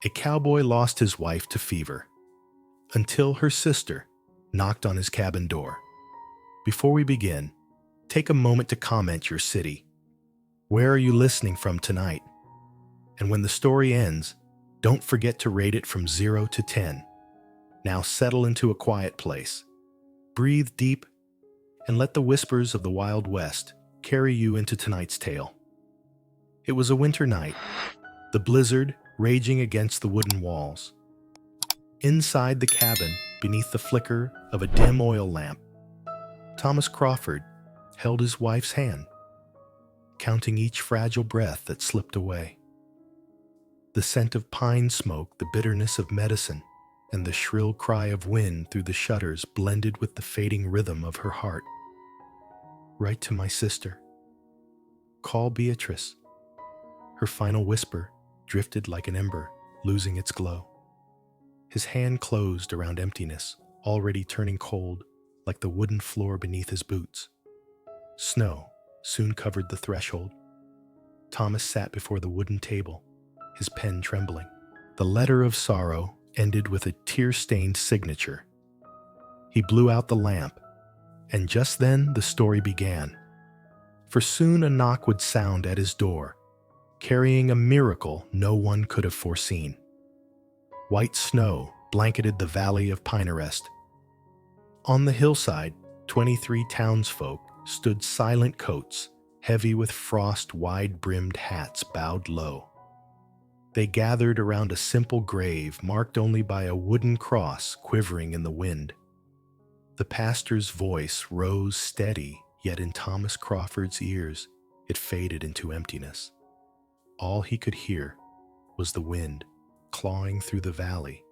A cowboy lost his wife to fever until her sister knocked on his cabin door. Before we begin, take a moment to comment your city. Where are you listening from tonight? And when the story ends, don't forget to rate it from 0 to 10. Now settle into a quiet place. Breathe deep and let the whispers of the Wild West carry you into tonight's tale. It was a winter night, the blizzard raging against the wooden walls. Inside the cabin, beneath the flicker of a dim oil lamp, Thomas Crawford held his wife's hand, counting each fragile breath that slipped away. The scent of pine smoke, the bitterness of medicine, and the shrill cry of wind through the shutters blended with the fading rhythm of her heart. Write to my sister. Call Beatrice. Her final whisper drifted like an ember, losing its glow. His hand closed around emptiness, already turning cold, like the wooden floor beneath his boots. Snow soon covered the threshold. Thomas sat before the wooden table, his pen trembling. The letter of sorrow ended with a tear-stained signature. He blew out the lamp, and just then the story began. For soon a knock would sound at his door, carrying a miracle no one could have foreseen. White snow blanketed the valley of Pinerest. On the hillside, 23 townsfolk stood silent coats, heavy with frost, wide-brimmed hats bowed low. They gathered around a simple grave marked only by a wooden cross quivering in the wind. The pastor's voice rose steady, yet in Thomas Crawford's ears it faded into emptiness. All he could hear was the wind clawing through the valley,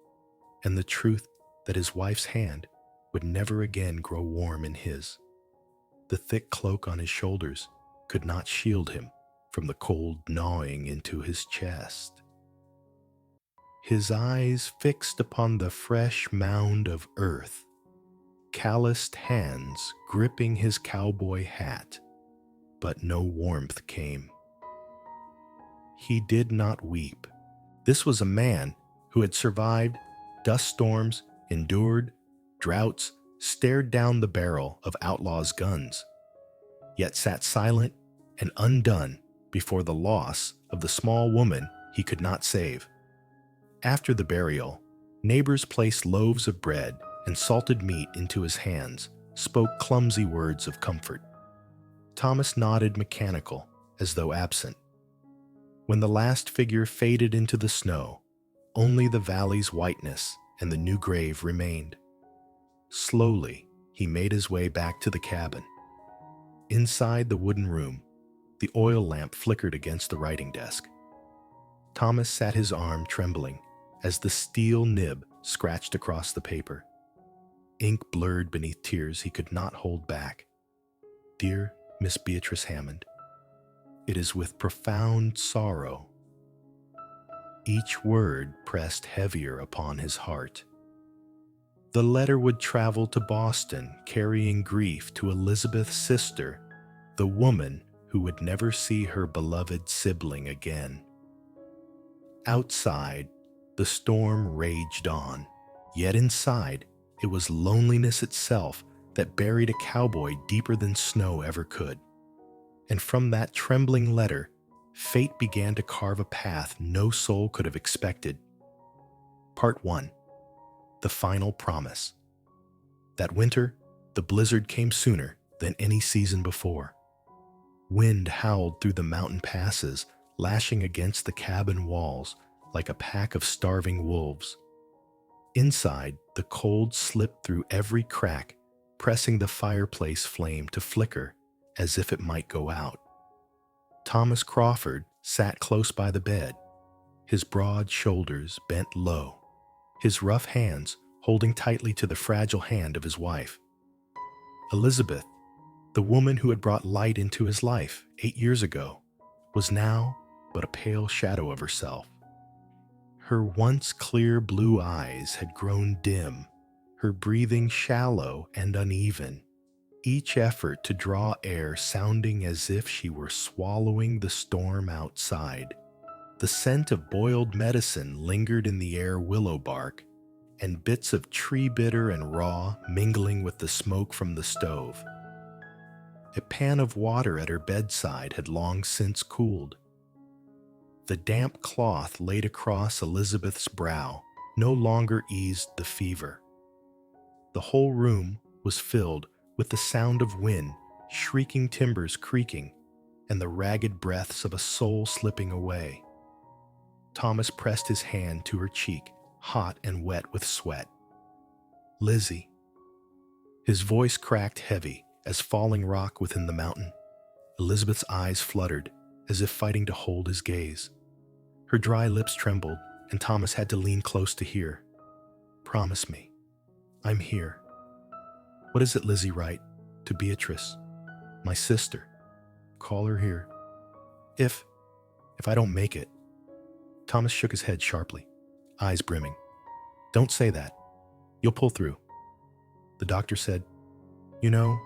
and the truth that his wife's hand would never again grow warm in his. The thick cloak on his shoulders could not shield him from the cold gnawing into his chest. His eyes fixed upon the fresh mound of earth, calloused hands gripping his cowboy hat, but no warmth came. He did not weep. This was a man who had survived dust storms, endured droughts, stared down the barrel of outlaws' guns, yet sat silent and undone before the loss of the small woman he could not save. After the burial, neighbors placed loaves of bread and salted meat into his hands, spoke clumsy words of comfort. Thomas nodded mechanical, as though absent. When the last figure faded into the snow, only the valley's whiteness and the new grave remained. Slowly, he made his way back to the cabin. Inside the wooden room, the oil lamp flickered against the writing desk. Thomas sat his arm trembling as the steel nib scratched across the paper. Ink blurred beneath tears he could not hold back. Dear Miss Beatrice Hammond, it is with profound sorrow. Each word pressed heavier upon his heart. The letter would travel to Boston, carrying grief to Elizabeth's sister, the woman who would never see her beloved sibling again. Outside, the storm raged on, yet inside, it was loneliness itself that buried a cowboy deeper than snow ever could. And from that trembling letter, fate began to carve a path no soul could have expected. Part 1. The Final Promise. That winter, the blizzard came sooner than any season before. Wind howled through the mountain passes, lashing against the cabin walls like a pack of starving wolves. Inside, the cold slipped through every crack, pressing the fireplace flame to flicker as if it might go out. Thomas Crawford sat close by the bed, his broad shoulders bent low, his rough hands holding tightly to the fragile hand of his wife. Elizabeth, the woman who had brought light into his life 8 years ago, was now but a pale shadow of herself. Her once clear blue eyes had grown dim, her breathing shallow and uneven, each effort to draw air sounding as if she were swallowing the storm outside. The scent of boiled medicine lingered in the air, willow bark, and bits of tree bitter and raw mingling with the smoke from the stove. A pan of water at her bedside had long since cooled. The damp cloth laid across Elizabeth's brow no longer eased the fever. The whole room was filled with the sound of wind, shrieking timbers creaking, and the ragged breaths of a soul slipping away. Thomas pressed his hand to her cheek, hot and wet with sweat. "Lizzie." His voice cracked heavy as falling rock within the mountain. Elizabeth's eyes fluttered, as if fighting to hold his gaze. Her dry lips trembled, and Thomas had to lean close to hear. "Promise me. I'm here." "What is it, Lizzie?" "Write to Beatrice, my sister. Call her here. If I don't make it." Thomas shook his head sharply, eyes brimming. "Don't say that. You'll pull through." The doctor said, "You know,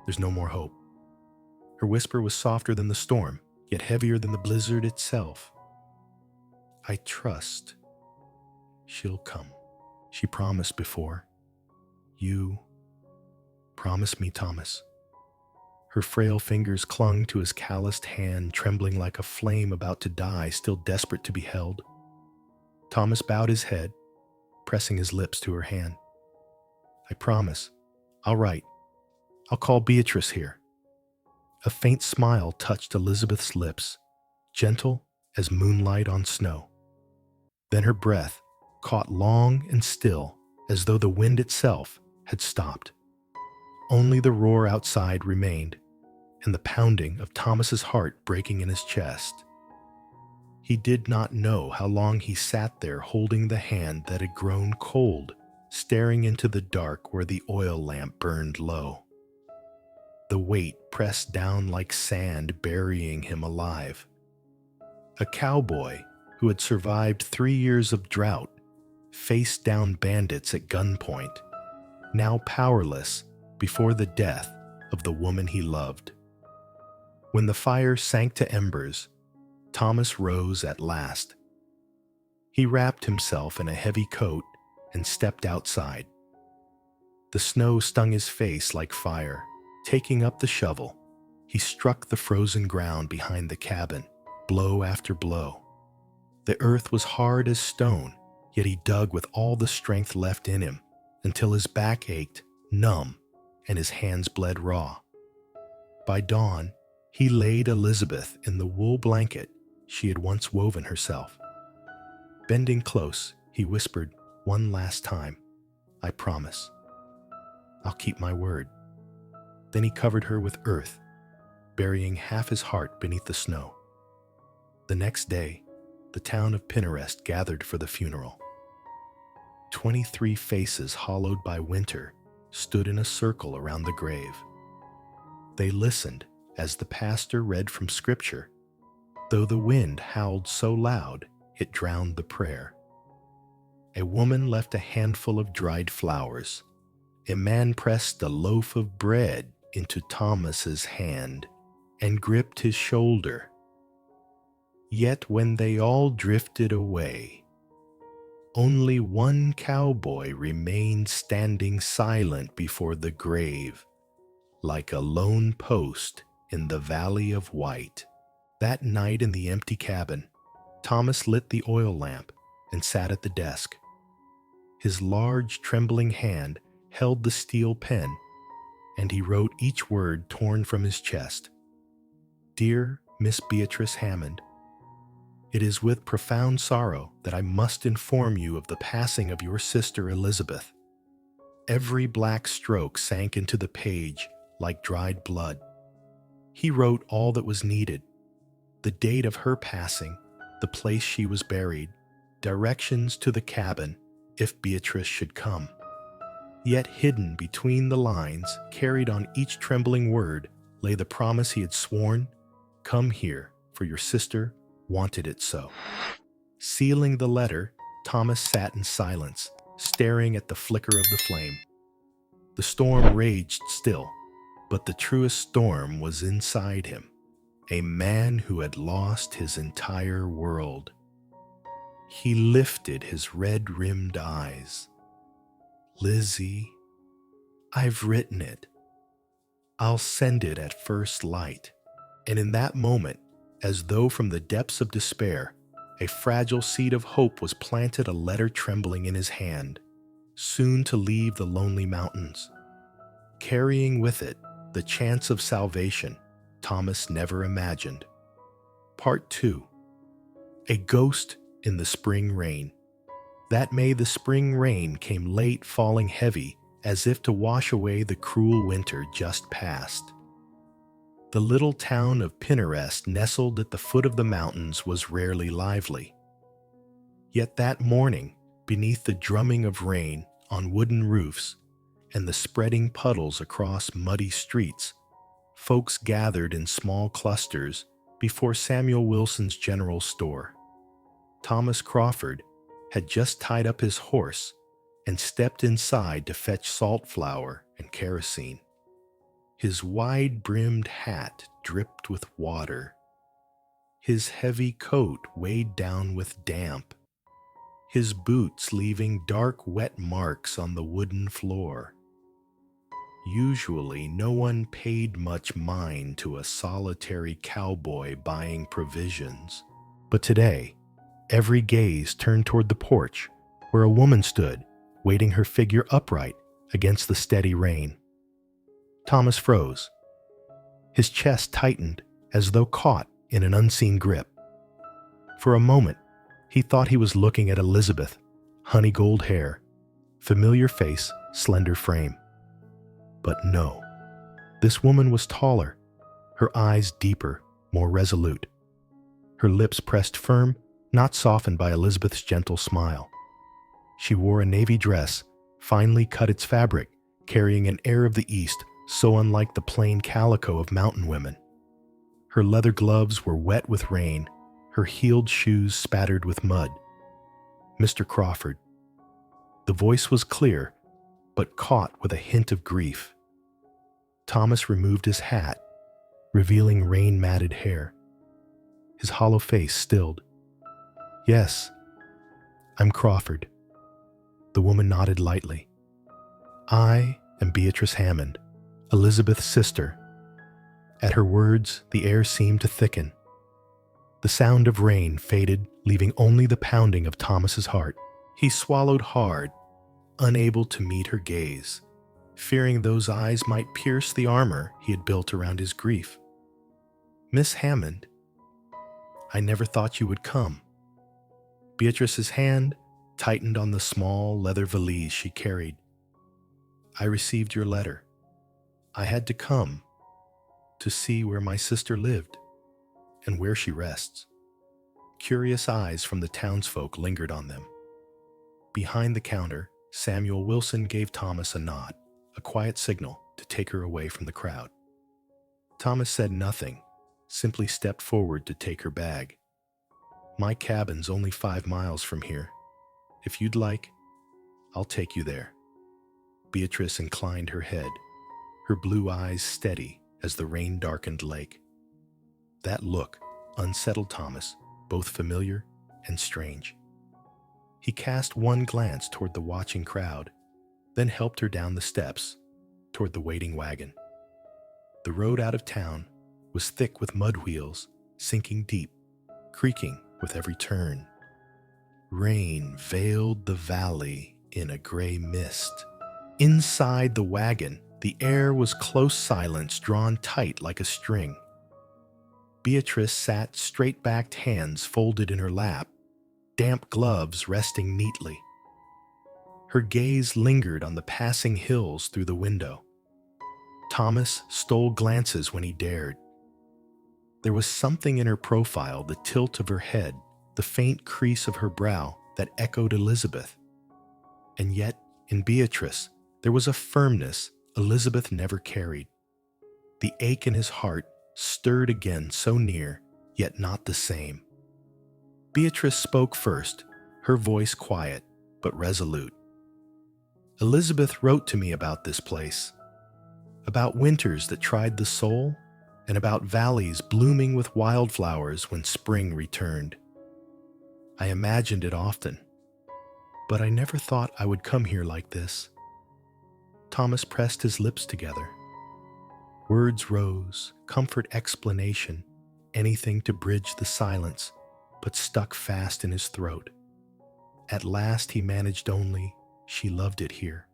there's no more hope." Her whisper was softer than the storm, yet heavier than the blizzard itself. "I trust she'll come. She promised before. You promise me, Thomas." Her frail fingers clung to his calloused hand, trembling like a flame about to die, still desperate to be held. Thomas bowed his head, pressing his lips to her hand. "I promise. I'll write. I'll call Beatrice here." A faint smile touched Elizabeth's lips, gentle as moonlight on snow. Then her breath caught long and still, as though the wind itself had stopped. Only the roar outside remained, and the pounding of Thomas's heart breaking in his chest. He did not know how long he sat there holding the hand that had grown cold, staring into the dark where the oil lamp burned low. The weight pressed down like sand, burying him alive. A cowboy who had survived 3 years of drought faced down bandits at gunpoint, now powerless before the death of the woman he loved. When the fire sank to embers, Thomas rose at last. He wrapped himself in a heavy coat and stepped outside. The snow stung his face like fire. Taking up the shovel, he struck the frozen ground behind the cabin, blow after blow. The earth was hard as stone, yet he dug with all the strength left in him until his back ached, numb, and his hands bled raw. By dawn, he laid Elizabeth in the wool blanket she had once woven herself. Bending close, he whispered one last time, "I promise. I'll keep my word." Then he covered her with earth, burying half his heart beneath the snow. The next day, the town of Pinerest gathered for the funeral. 23 faces hollowed by winter stood in a circle around the grave. They listened as the pastor read from Scripture, though the wind howled so loud it drowned the prayer. A woman left a handful of dried flowers. A man pressed a loaf of bread into Thomas's hand and gripped his shoulder. Yet when they all drifted away, only one cowboy remained standing silent before the grave, like a lone post in the Valley of White. That night in the empty cabin, Thomas lit the oil lamp and sat at the desk. His large, trembling hand held the steel pen, and he wrote each word torn from his chest. "Dear Miss Beatrice Hammond, it is with profound sorrow that I must inform you of the passing of your sister Elizabeth." Every black stroke sank into the page like dried blood. He wrote all that was needed: the date of her passing, the place she was buried, directions to the cabin if Beatrice should come. Yet hidden between the lines, carried on each trembling word, lay the promise he had sworn: "Come here, for your sister wanted it so." Sealing the letter, Thomas sat in silence, staring at the flicker of the flame. The storm raged still, but the truest storm was inside him, a man who had lost his entire world. He lifted his red-rimmed eyes. "Lizzie, I've written it. I'll send it at first light." And in that moment, as though from the depths of despair, a fragile seed of hope was planted, a letter trembling in his hand, soon to leave the lonely mountains, carrying with it the chance of salvation Thomas never imagined. Part 2. A Ghost in the Spring Rain. That May the spring rain came late, falling heavy, as if to wash away the cruel winter just past. The little town of Pinerest, nestled at the foot of the mountains, was rarely lively. Yet that morning, beneath the drumming of rain on wooden roofs and the spreading puddles across muddy streets, folks gathered in small clusters before Samuel Wilson's general store. Thomas Crawford had just tied up his horse and stepped inside to fetch salt flour and kerosene. His wide-brimmed hat dripped with water. His heavy coat weighed down with damp. His boots leaving dark, wet marks on the wooden floor. Usually, no one paid much mind to a solitary cowboy buying provisions. But today, every gaze turned toward the porch, where a woman stood, waiting her figure upright against the steady rain. Thomas froze. His chest tightened as though caught in an unseen grip. For a moment, he thought he was looking at Elizabeth, honey gold hair, familiar face, slender frame. But no, this woman was taller, her eyes deeper, more resolute. Her lips pressed firm, not softened by Elizabeth's gentle smile. She wore a navy dress, finely cut its fabric, carrying an air of the East so unlike the plain calico of mountain women. Her leather gloves were wet with rain, her heeled shoes spattered with mud. "Mr. Crawford." The voice was clear, but caught with a hint of grief. Thomas removed his hat, revealing rain-matted hair. His hollow face stilled. "Yes, I'm Crawford." The woman nodded lightly. "I am Beatrice Hammond, Elizabeth's sister." At her words, the air seemed to thicken. The sound of rain faded, leaving only the pounding of Thomas's heart. He swallowed hard, unable to meet her gaze, fearing those eyes might pierce the armor he had built around his grief. "Miss Hammond, I never thought you would come." Beatrice's hand tightened on the small leather valise she carried. "I received your letter. I had to come to see where my sister lived and where she rests." Curious eyes from the townsfolk lingered on them. Behind the counter, Samuel Wilson gave Thomas a nod, a quiet signal to take her away from the crowd. Thomas said nothing, simply stepped forward to take her bag. "My cabin's only 5 miles from here. If you'd like, I'll take you there." Beatrice inclined her head, her blue eyes steady as the rain-darkened lake. That look unsettled Thomas, both familiar and strange. He cast one glance toward the watching crowd, then helped her down the steps toward the waiting wagon. The road out of town was thick with mud wheels, sinking deep, creaking with every turn. Rain veiled the valley in a gray mist. Inside the wagon, the air was close silence drawn tight like a string. Beatrice sat straight-backed, hands folded in her lap, damp gloves resting neatly. Her gaze lingered on the passing hills through the window. Thomas stole glances when he dared. There was something in her profile, the tilt of her head, the faint crease of her brow that echoed Elizabeth. And yet, in Beatrice, there was a firmness Elizabeth never carried. The ache in his heart stirred again, so near, yet not the same. Beatrice spoke first, her voice quiet but resolute. "Elizabeth wrote to me about this place, about winters that tried the soul and about valleys blooming with wildflowers when spring returned. I imagined it often, but I never thought I would come here like this. Thomas pressed his lips together. Words rose, comfort, explanation, anything to bridge the silence, but stuck fast in his throat. At last he managed only, "She loved it here."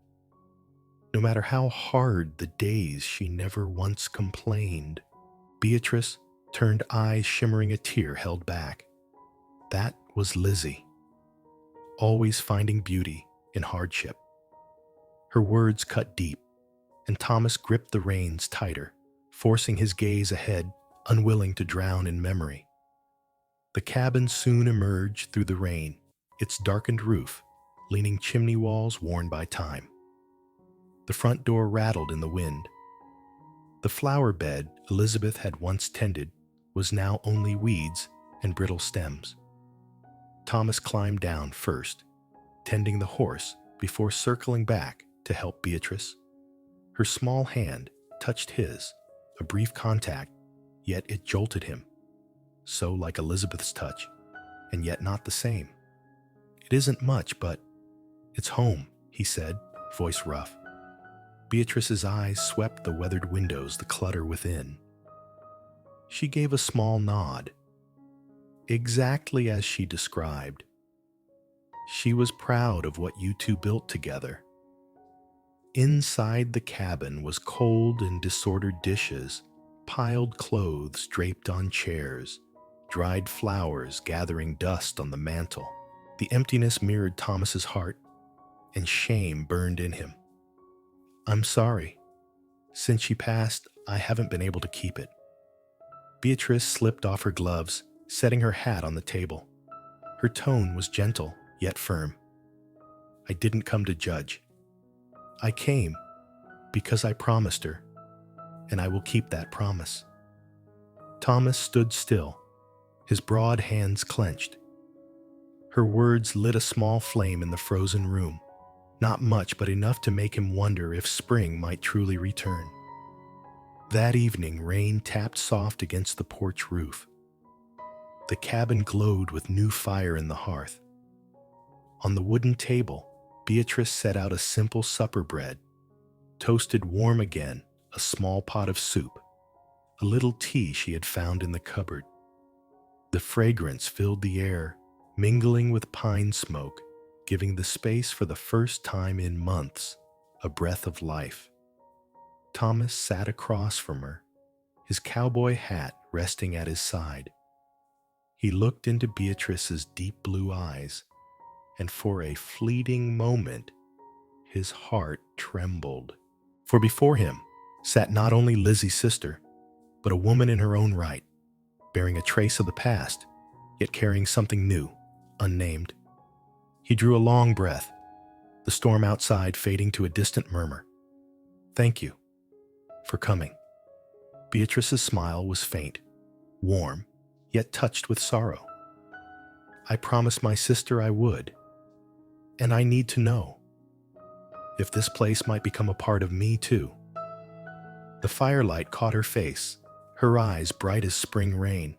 No matter how hard the days, she never once complained. Beatrice turned eyes shimmering, a tear held back. That was Lizzie, always finding beauty in hardship. Her words cut deep, and Thomas gripped the reins tighter, forcing his gaze ahead, unwilling to drown in memory. The cabin soon emerged through the rain, its darkened roof, leaning chimney walls worn by time. The front door rattled in the wind. The flower bed Elizabeth had once tended was now only weeds and brittle stems. Thomas climbed down first, tending the horse before circling back to help Beatrice. Her small hand touched his, a brief contact, yet it jolted him. So like Elizabeth's touch, and yet not the same. "It isn't much, but it's home," he said, voice rough. Beatrice's eyes swept the weathered windows, the clutter within. She gave a small nod. Exactly as she described. She was proud of what you two built together. Inside the cabin was cold and disordered dishes, piled clothes draped on chairs, dried flowers gathering dust on the mantel. The emptiness mirrored Thomas's heart, and shame burned in him. "I'm sorry. Since she passed, I haven't been able to keep it." Beatrice slipped off her gloves, setting her hat on the table. Her tone was gentle, yet firm. "I didn't come to judge. I came because I promised her, and I will keep that promise." Thomas stood still, his broad hands clenched. Her words lit a small flame in the frozen room. Not much, but enough to make him wonder if spring might truly return. That evening, rain tapped soft against the porch roof. The cabin glowed with new fire in the hearth. On the wooden table, Beatrice set out a simple supper bread, toasted warm again, a small pot of soup, a little tea she had found in the cupboard. The fragrance filled the air, mingling with pine smoke, giving the space for the first time in months a breath of life. Thomas sat across from her, his cowboy hat resting at his side. He looked into Beatrice's deep blue eyes, and for a fleeting moment, his heart trembled. For before him sat not only Lizzie's sister, but a woman in her own right, bearing a trace of the past, yet carrying something new, unnamed. He drew a long breath, the storm outside fading to a distant murmur. "Thank you for coming." Beatrice's smile was faint, warm, yet touched with sorrow. "I promised my sister I would, and I need to know if this place might become a part of me too." The firelight caught her face, her eyes bright as spring rain,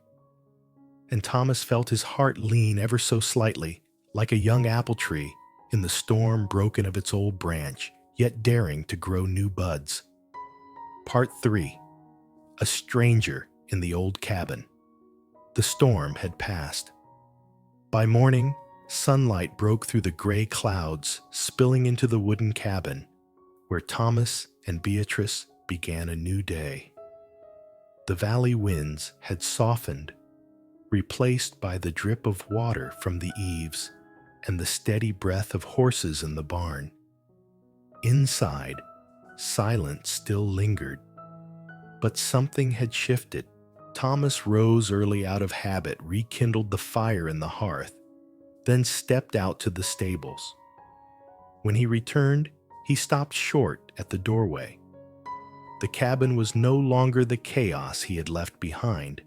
and Thomas felt his heart lean ever so slightly, like a young apple tree in the storm broken of its old branch, yet daring to grow new buds. Part 3. A stranger in the old cabin. The storm had passed. By morning, sunlight broke through the gray clouds, spilling into the wooden cabin, where Thomas and Beatrice began a new day. The valley winds had softened, replaced by the drip of water from the eaves and the steady breath of horses in the barn. Inside, silence still lingered, but something had shifted. Thomas rose early out of habit, rekindled the fire in the hearth, then stepped out to the stables. When he returned, he stopped short at the doorway. The cabin was no longer the chaos he had left behind.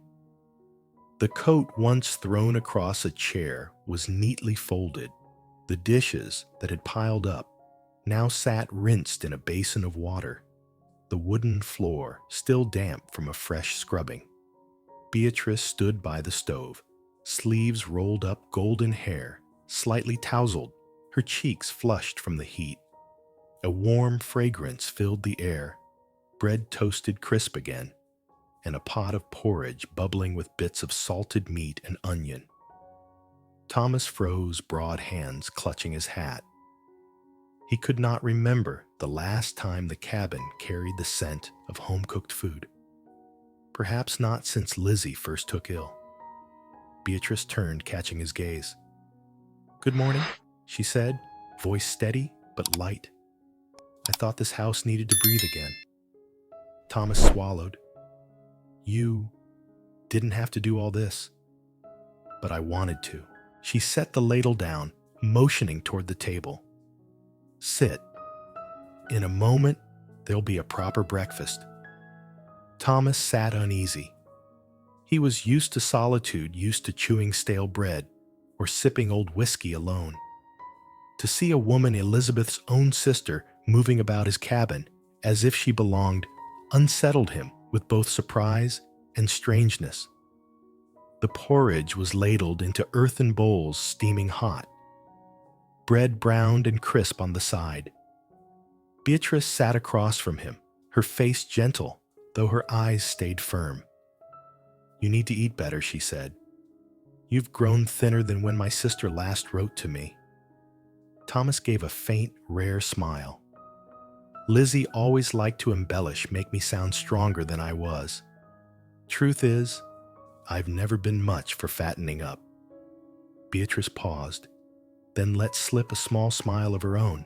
The coat once thrown across a chair was neatly folded. The dishes that had piled up now sat rinsed in a basin of water. the wooden floor still damp from a fresh scrubbing. Beatrice stood by the stove, sleeves rolled up, golden hair slightly tousled, her cheeks flushed from the heat. A warm fragrance filled the air, bread toasted crisp again, and a pot of porridge bubbling with bits of salted meat and onion. Thomas froze, broad hands clutching his hat. He could not remember the last time the cabin carried the scent of home-cooked food. Perhaps not since Lizzie first took ill. Beatrice turned, catching his gaze. "Good morning," she said, voice steady but light. "I thought this house needed to breathe again." Thomas swallowed. "You didn't have to do all this." "But I wanted to." She set the ladle down, motioning toward the table. "Sit. In a moment, there'll be a proper breakfast." Thomas sat uneasy. He was used to solitude, used to chewing stale bread or sipping old whiskey alone. To see a woman, Elizabeth's own sister, moving about his cabin as if she belonged, unsettled him with both surprise and strangeness. The porridge was ladled into earthen bowls, steaming hot. Bread browned and crisp on the side. Beatrice sat across from him, her face gentle, though her eyes stayed firm. "You need to eat better," she said. "You've grown thinner than when my sister last wrote to me." Thomas gave a faint, rare smile. "Lizzie always liked to embellish, make me sound stronger than I was. Truth is, I've never been much for fattening up." Beatrice paused, then let slip a small smile of her own.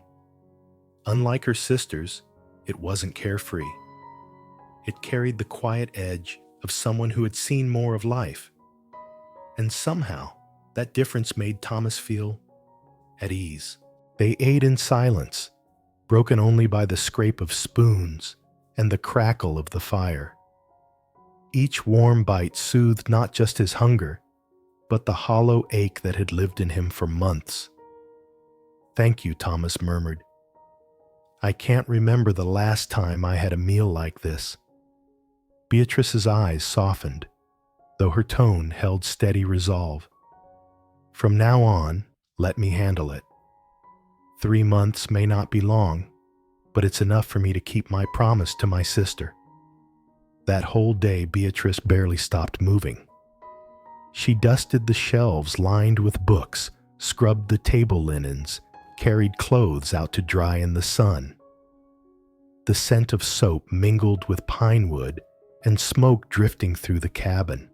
Unlike her sisters, it wasn't carefree. It carried the quiet edge of someone who had seen more of life. And somehow, that difference made Thomas feel at ease. They ate in silence, broken only by the scrape of spoons and the crackle of the fire. Each warm bite soothed not just his hunger, but the hollow ache that had lived in him for months. "Thank you," Thomas murmured. "I can't remember the last time I had a meal like this." Beatrice's eyes softened, though her tone held steady resolve. "From now on, let me handle it. 3 months may not be long, but it's enough for me to keep my promise to my sister." That whole day, Beatrice barely stopped moving. She dusted the shelves lined with books, scrubbed the table linens, carried clothes out to dry in the sun. The scent of soap mingled with pine wood and smoke drifting through the cabin.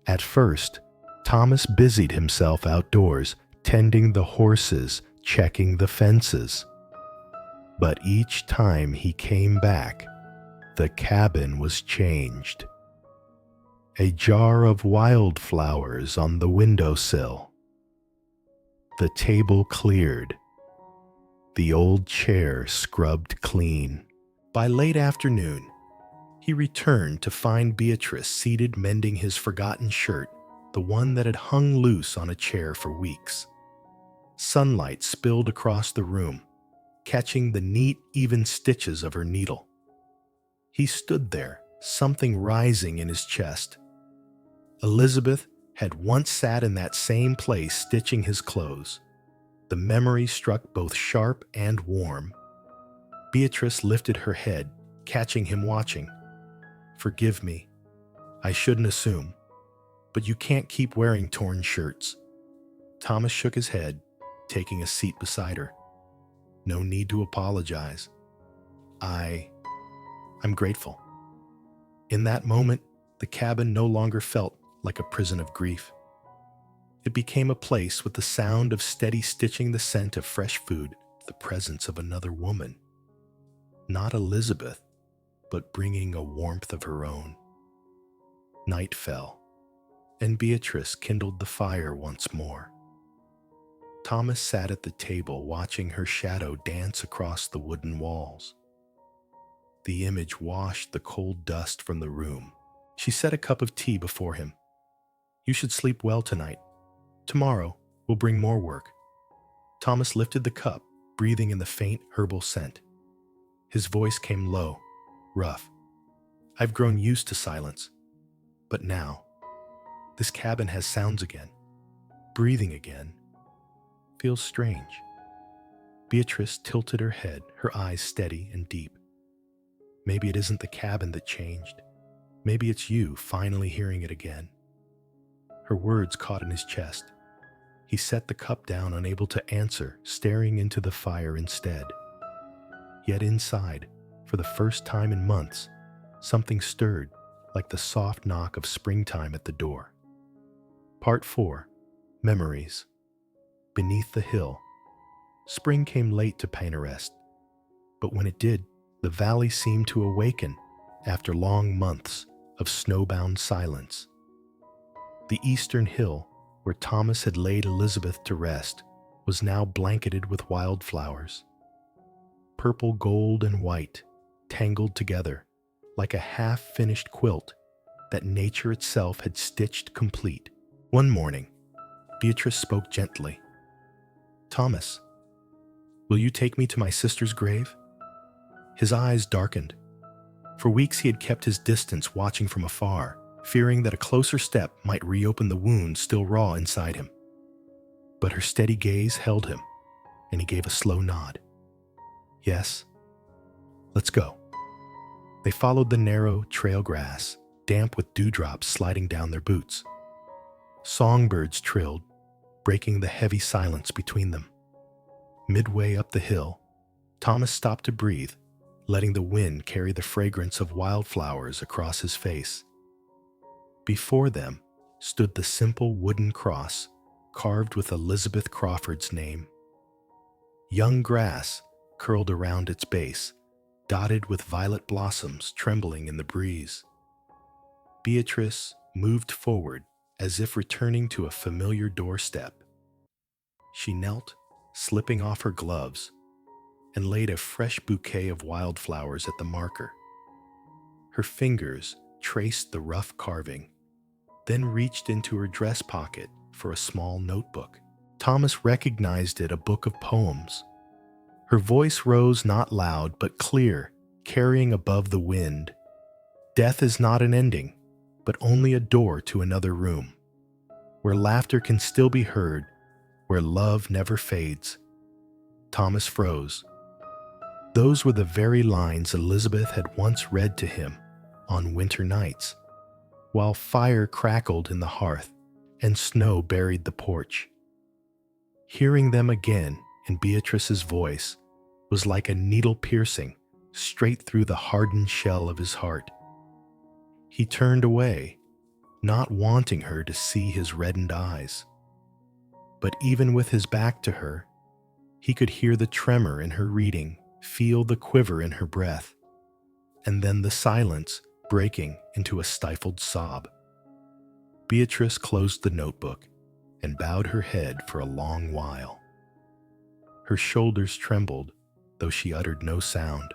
At first, Thomas busied himself outdoors, tending the horses, checking the fences. But each time he came back, the cabin was changed. A jar of wildflowers on the windowsill. The table cleared. The old chair scrubbed clean. By late afternoon, he returned to find Beatrice seated mending his forgotten shirt, the one that had hung loose on a chair for weeks. Sunlight spilled across the room, catching the neat, even stitches of her needle. He stood there, something rising in his chest. Elizabeth had once sat in that same place stitching his clothes. The memory struck both sharp and warm. Beatrice lifted her head, catching him watching. "Forgive me. I shouldn't assume. But you can't keep wearing torn shirts." Thomas shook his head, taking a seat beside her. "No need to apologize. I'm grateful." In that moment, the cabin no longer felt like a prison of grief. It became a place with the sound of steady stitching, the scent of fresh food, the presence of another woman. Not Elizabeth, but bringing a warmth of her own. Night fell, and Beatrice kindled the fire once more. Thomas sat at the table watching her shadow dance across the wooden walls. The image washed the cold dust from the room. She set a cup of tea before him. "You should sleep well tonight. Tomorrow will bring more work." Thomas lifted the cup, breathing in the faint herbal scent. His voice came low, rough. I've grown used to silence. But now, this cabin has sounds again. Breathing again. Feels strange. Beatrice tilted her head, her eyes steady and deep. Maybe it isn't the cabin that changed. Maybe it's you finally hearing it again. Her words caught in his chest. He set the cup down, unable to answer, staring into the fire instead. Yet inside, for the first time in months, something stirred, like the soft knock of springtime at the door. Part 4. Memories. Beneath the hill. Spring came late to Pinerest, but when it did, the valley seemed to awaken after long months of snowbound silence. The eastern hill, where Thomas had laid Elizabeth to rest, was now blanketed with wildflowers. Purple, gold, and white, tangled together like a half-finished quilt that nature itself had stitched complete. One morning, Beatrice spoke gently. "Thomas, will you take me to my sister's grave?" His eyes darkened. For weeks he had kept his distance, watching from afar, fearing that a closer step might reopen the wound still raw inside him. But her steady gaze held him, and he gave a slow nod. "Yes, let's go." They followed the narrow trail grass, damp with dewdrops sliding down their boots. Songbirds trilled, breaking the heavy silence between them. Midway up the hill, Thomas stopped to breathe, letting the wind carry the fragrance of wildflowers across his face. Before them stood the simple wooden cross carved with Elizabeth Crawford's name. Young grass curled around its base, dotted with violet blossoms trembling in the breeze. Beatrice moved forward as if returning to a familiar doorstep. She knelt, slipping off her gloves, and laid a fresh bouquet of wildflowers at the marker. Her fingers traced the rough carving, then reached into her dress pocket for a small notebook. Thomas recognized it, a book of poems. Her voice rose not loud but clear, carrying above the wind. Death is not an ending, but only a door to another room, where laughter can still be heard, where love never fades. Thomas froze. Those were the very lines Elizabeth had once read to him on winter nights, while fire crackled in the hearth and snow buried the porch. Hearing them again in Beatrice's voice was like a needle piercing straight through the hardened shell of his heart. He turned away, not wanting her to see his reddened eyes. But even with his back to her, he could hear the tremor in her reading, feel the quiver in her breath, and then the silence breaking into a stifled sob. Beatrice closed the notebook and bowed her head for a long while. Her shoulders trembled, though she uttered no sound.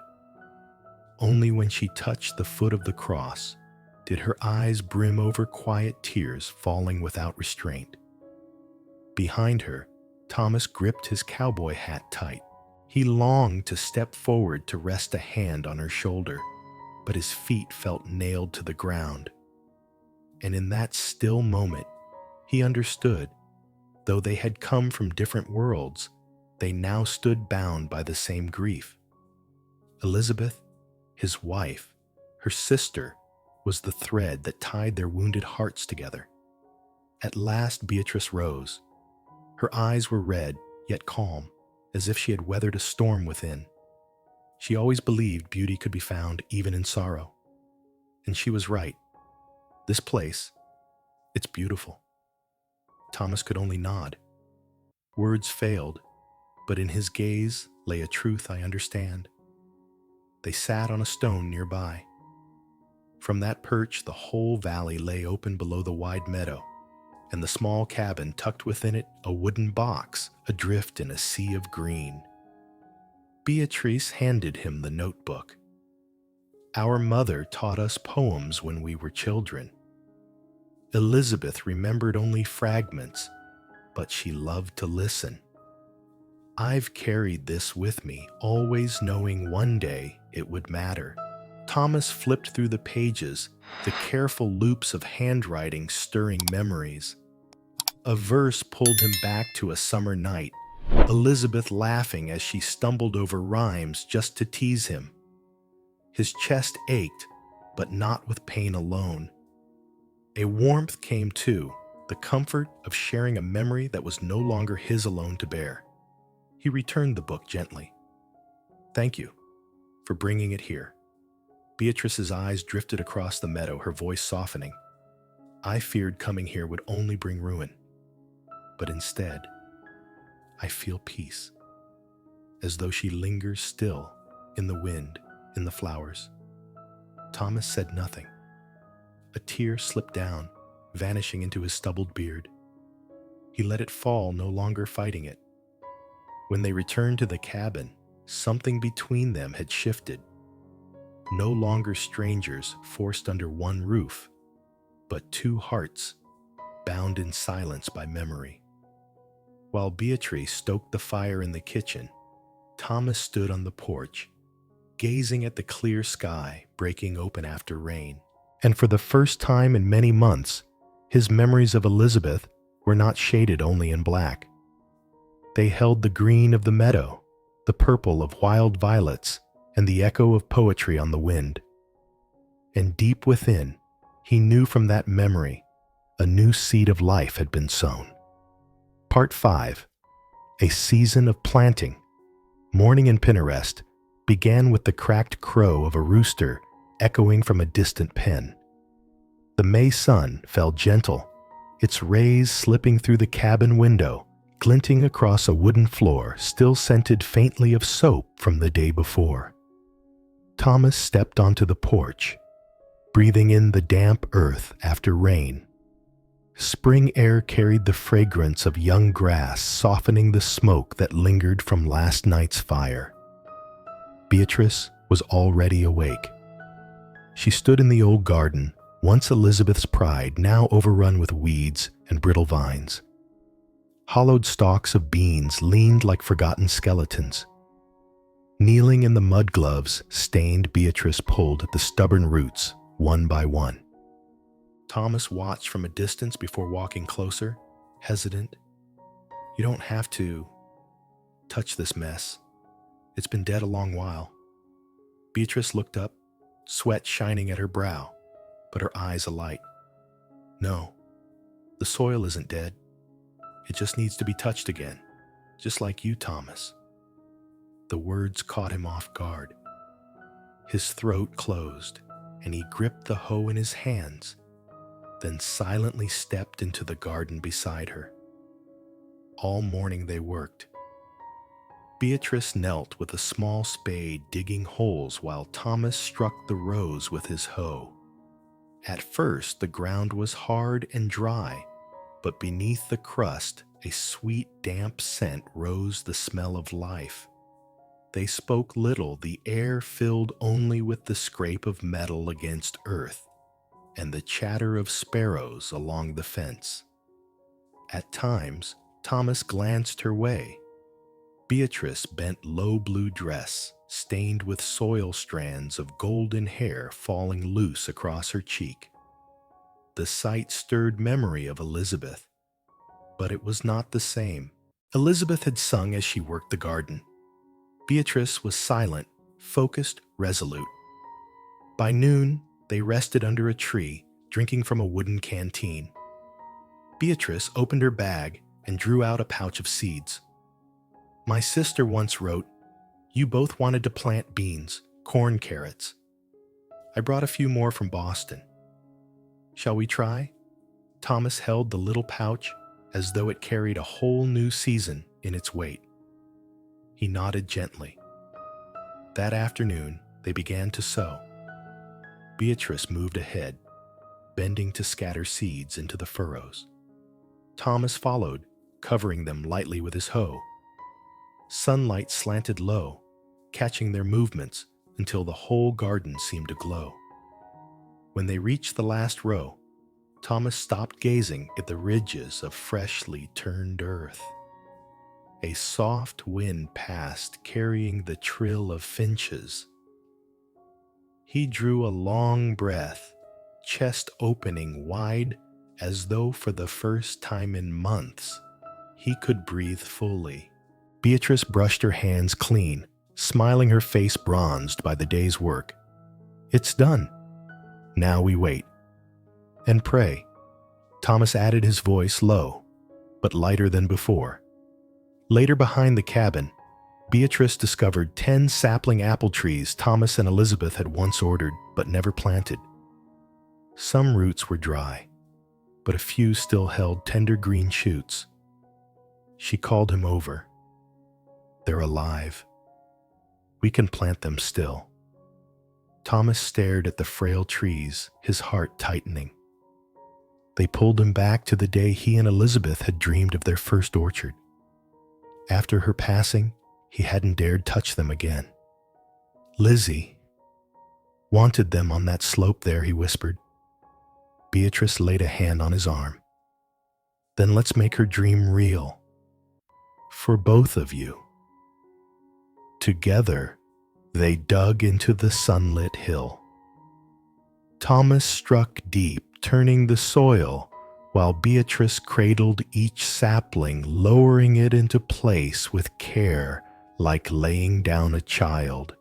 Only when she touched the foot of the cross did her eyes brim over, quiet tears falling without restraint. Behind her, Thomas gripped his cowboy hat tight. He longed to step forward to rest a hand on her shoulder, but his feet felt nailed to the ground. And in that still moment, he understood. Though they had come from different worlds, they now stood bound by the same grief. Elizabeth, his wife, her sister, was the thread that tied their wounded hearts together. At last Beatrice rose. Her eyes were red, yet calm, as if she had weathered a storm within. She always believed beauty could be found even in sorrow. And she was right. This place, it's beautiful. Thomas could only nod. Words failed, but in his gaze lay a truth I understand. They sat on a stone nearby. From that perch, the whole valley lay open below the wide meadow, and the small cabin tucked within it a wooden box adrift in a sea of green. Beatrice handed him the notebook. Our mother taught us poems when we were children. Elizabeth remembered only fragments, but she loved to listen. I've carried this with me, always knowing one day it would matter, Thomas flipped through the pages, the careful loops of handwriting stirring memories. A verse pulled him back to a summer night, Elizabeth laughing as she stumbled over rhymes just to tease him. His chest ached, but not with pain alone. A warmth came too, the comfort of sharing a memory that was no longer his alone to bear. He returned the book gently. "Thank you for bringing it here." Beatrice's eyes drifted across the meadow, her voice softening. "I feared coming here would only bring ruin. But instead, I feel peace, as though she lingers still in the wind, in the flowers." Thomas said nothing. A tear slipped down, vanishing into his stubbled beard. He let it fall, no longer fighting it. When they returned to the cabin, something between them had shifted. No longer strangers forced under one roof, but two hearts bound in silence by memory. While Beatrice stoked the fire in the kitchen, Thomas stood on the porch, gazing at the clear sky breaking open after rain. And for the first time in many months, his memories of Elizabeth were not shaded only in black. They held the green of the meadow, the purple of wild violets, and the echo of poetry on the wind. And deep within, he knew from that memory a new seed of life had been sown. Part 5. A season of planting. Morning in Pinerest began with the cracked crow of a rooster echoing from a distant pen. The May sun fell gentle, its rays slipping through the cabin window, glinting across a wooden floor still scented faintly of soap from the day before. Thomas stepped onto the porch, breathing in the damp earth after rain. Spring air carried the fragrance of young grass, softening the smoke that lingered from last night's fire. Beatrice was already awake. She stood in the old garden, once Elizabeth's pride, now overrun with weeds and brittle vines. Hollowed stalks of beans leaned like forgotten skeletons. Kneeling in the mud gloves stained, Beatrice pulled at the stubborn roots, one by one. Thomas watched from a distance before walking closer, hesitant. "You don't have to touch this mess. It's been dead a long while." Beatrice looked up, sweat shining at her brow, but her eyes alight. "No, the soil isn't dead. It just needs to be touched again, just like you, Thomas." The words caught him off guard. His throat closed, and he gripped the hoe in his hands, then silently stepped into the garden beside her. All morning they worked. Beatrice knelt with a small spade digging holes while Thomas struck the rows with his hoe. At first the ground was hard and dry, but beneath the crust a sweet damp scent rose, the smell of life. They spoke little, the air filled only with the scrape of metal against earth and the chatter of sparrows along the fence. At times, Thomas glanced her way. Beatrice bent low blue dress, stained with soil, strands of golden hair falling loose across her cheek. The sight stirred memory of Elizabeth, but it was not the same. Elizabeth had sung as she worked the garden. Beatrice was silent, focused, resolute. By noon, they rested under a tree, drinking from a wooden canteen. Beatrice opened her bag and drew out a pouch of seeds. "My sister once wrote, you both wanted to plant beans, corn, carrots. I brought a few more from Boston. Shall we try?" Thomas held the little pouch as though it carried a whole new season in its weight. He nodded gently. That afternoon, they began to sow. Beatrice moved ahead, bending to scatter seeds into the furrows. Thomas followed, covering them lightly with his hoe. Sunlight slanted low, catching their movements until the whole garden seemed to glow. When they reached the last row, Thomas stopped gazing at the ridges of freshly turned earth. A soft wind passed, carrying the trill of finches. He drew a long breath, chest opening wide as though for the first time in months he could breathe fully. Beatrice brushed her hands clean, smiling, her face bronzed by the day's work. "It's done. Now we wait. And pray." Thomas added, his voice low, but lighter than before. Later, behind the cabin, Beatrice discovered 10 sapling apple trees Thomas and Elizabeth had once ordered but never planted. Some roots were dry, but a few still held tender green shoots. She called him over. "They're alive. We can plant them still." Thomas stared at the frail trees, his heart tightening. They pulled him back to the day he and Elizabeth had dreamed of their first orchard. After her passing, he hadn't dared touch them again. "Lizzie wanted them on that slope there," he whispered. Beatrice laid a hand on his arm. "Then let's make her dream real. For both of you." Together, they dug into the sunlit hill. Thomas struck deep, turning the soil, while Beatrice cradled each sapling, lowering it into place with care, like laying down a child.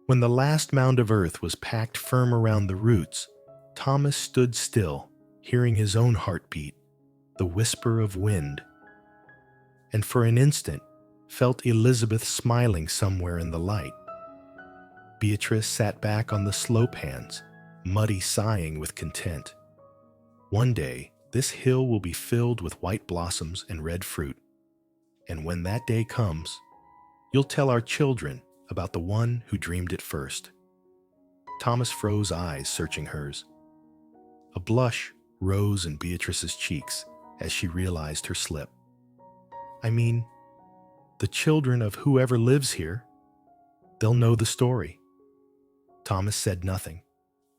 When the last mound of earth was packed firm around the roots, Thomas stood still, hearing his own heartbeat, the whisper of wind, and for an instant felt Elizabeth smiling somewhere in the light. Beatrice sat back on the slope hands, muddy, sighing with content. One day, this hill will be filled with white blossoms and red fruit, and when that day comes, you'll tell our children about the one who dreamed it first. Thomas froze, eyes searching hers. A blush rose in Beatrice's cheeks as she realized her slip. "I mean, the children of whoever lives here, they'll know the story." Thomas said nothing,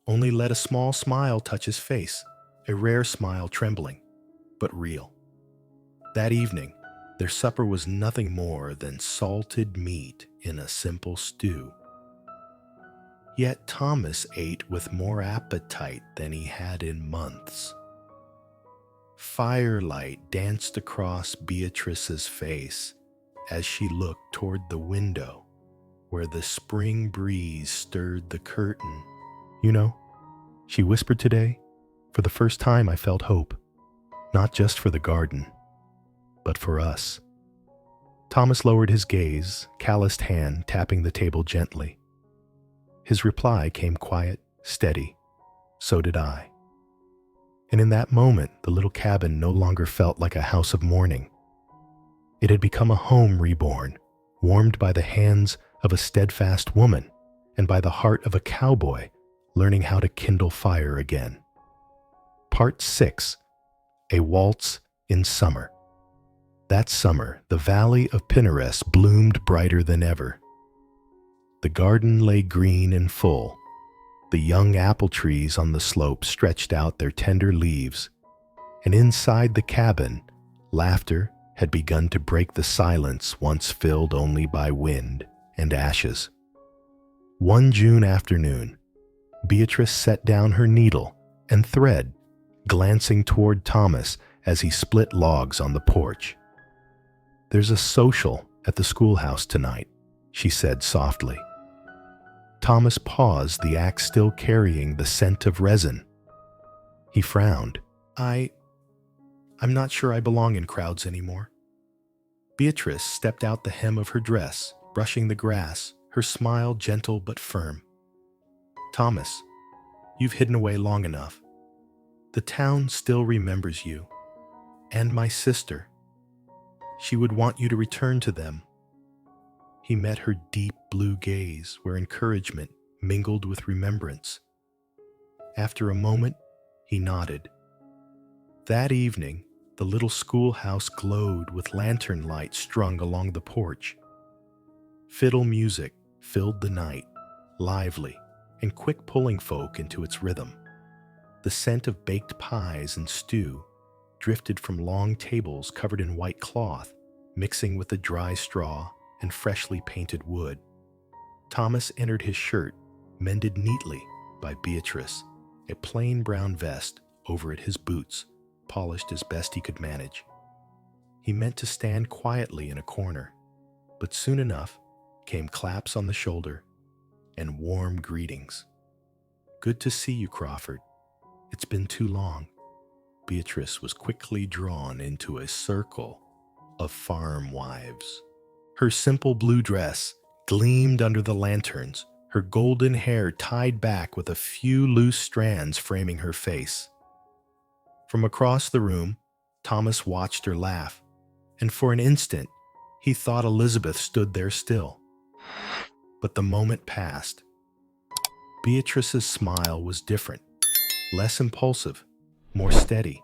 only let a small smile touch his face, a rare smile, trembling, but real. That evening, their supper was nothing more than salted meat in a simple stew. Yet Thomas ate with more appetite than he had in months. Firelight danced across Beatrice's face as she looked toward the window, where the spring breeze stirred the curtain. "You know," she whispered today, "for the first time I felt hope, not just for the garden, but for us." Thomas lowered his gaze, calloused hand tapping the table gently. His reply came quiet, steady. "So did I." And in that moment, the little cabin no longer felt like a house of mourning. It had become a home reborn, warmed by the hands of a steadfast woman and by the heart of a cowboy learning how to kindle fire again. Part 6. A Waltz in Summer. That summer, the valley of Pinerest bloomed brighter than ever. The garden lay green and full. The young apple trees on the slope stretched out their tender leaves, and inside the cabin, laughter had begun to break the silence once filled only by wind and ashes. One June afternoon, Beatrice set down her needle and thread, glancing toward Thomas as he split logs on the porch. "There's a social at the schoolhouse tonight," she said softly. Thomas paused, the axe still carrying the scent of resin. He frowned. I'm not sure I belong in crowds anymore." Beatrice stepped out the hem of her dress, brushing the grass, her smile gentle but firm. "Thomas, you've hidden away long enough. The town still remembers you, and my sister. She would want you to return to them." He met her deep blue gaze, where encouragement mingled with remembrance. After a moment, he nodded. That evening, the little schoolhouse glowed with lantern lights strung along the porch. Fiddle music filled the night, lively and quick, pulling folk into its rhythm. The scent of baked pies and stew drifted from long tables covered in white cloth, mixing with the dry straw and freshly painted wood. Thomas entered his shirt, mended neatly, by Beatrice, a plain brown vest over at his boots, polished as best he could manage. He meant to stand quietly in a corner, but soon enough came claps on the shoulder and warm greetings. "Good to see you, Crawford. It's been too long." Beatrice was quickly drawn into a circle of farm wives. Her simple blue dress gleamed under the lanterns, her golden hair tied back with a few loose strands framing her face. From across the room, Thomas watched her laugh, and for an instant he thought Elizabeth stood there still. But the moment passed. Beatrice's smile was different, less impulsive, more steady.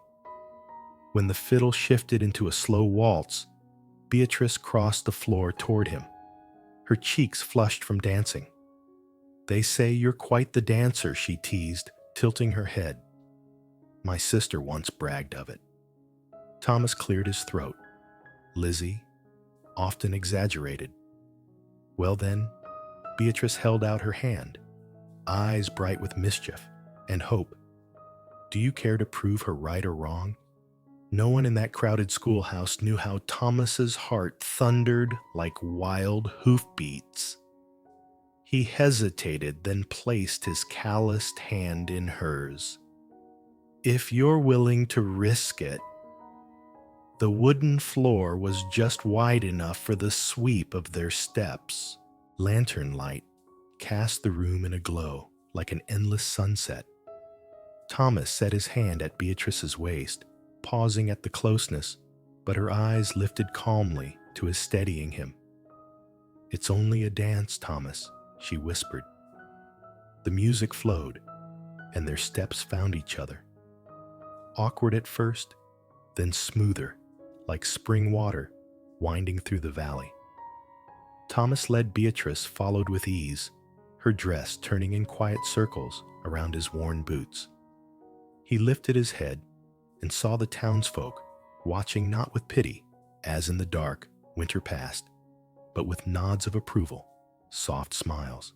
When the fiddle shifted into a slow waltz, Beatrice crossed the floor toward him, her cheeks flushed from dancing. "They say you're quite the dancer," she teased, tilting her head. "My sister once bragged of it." Thomas cleared his throat. "Lizzie often exaggerated." "Well then," Beatrice held out her hand, eyes bright with mischief and hope. "Do you care to prove her right or wrong?" No one in that crowded schoolhouse knew how Thomas's heart thundered like wild hoofbeats. He hesitated, then placed his calloused hand in hers. "If you're willing to risk it." The wooden floor was just wide enough for the sweep of their steps. Lantern light cast the room in a glow like an endless sunset. Thomas set his hand at Beatrice's waist, pausing at the closeness, but her eyes lifted calmly to his steadying him. "It's only a dance, Thomas," she whispered. The music flowed, and their steps found each other. Awkward at first, then smoother, like spring water winding through the valley. Thomas led Beatrice followed with ease, her dress turning in quiet circles around his worn boots. He lifted his head and saw the townsfolk watching not with pity, as in the dark winter passed, but with nods of approval, soft smiles.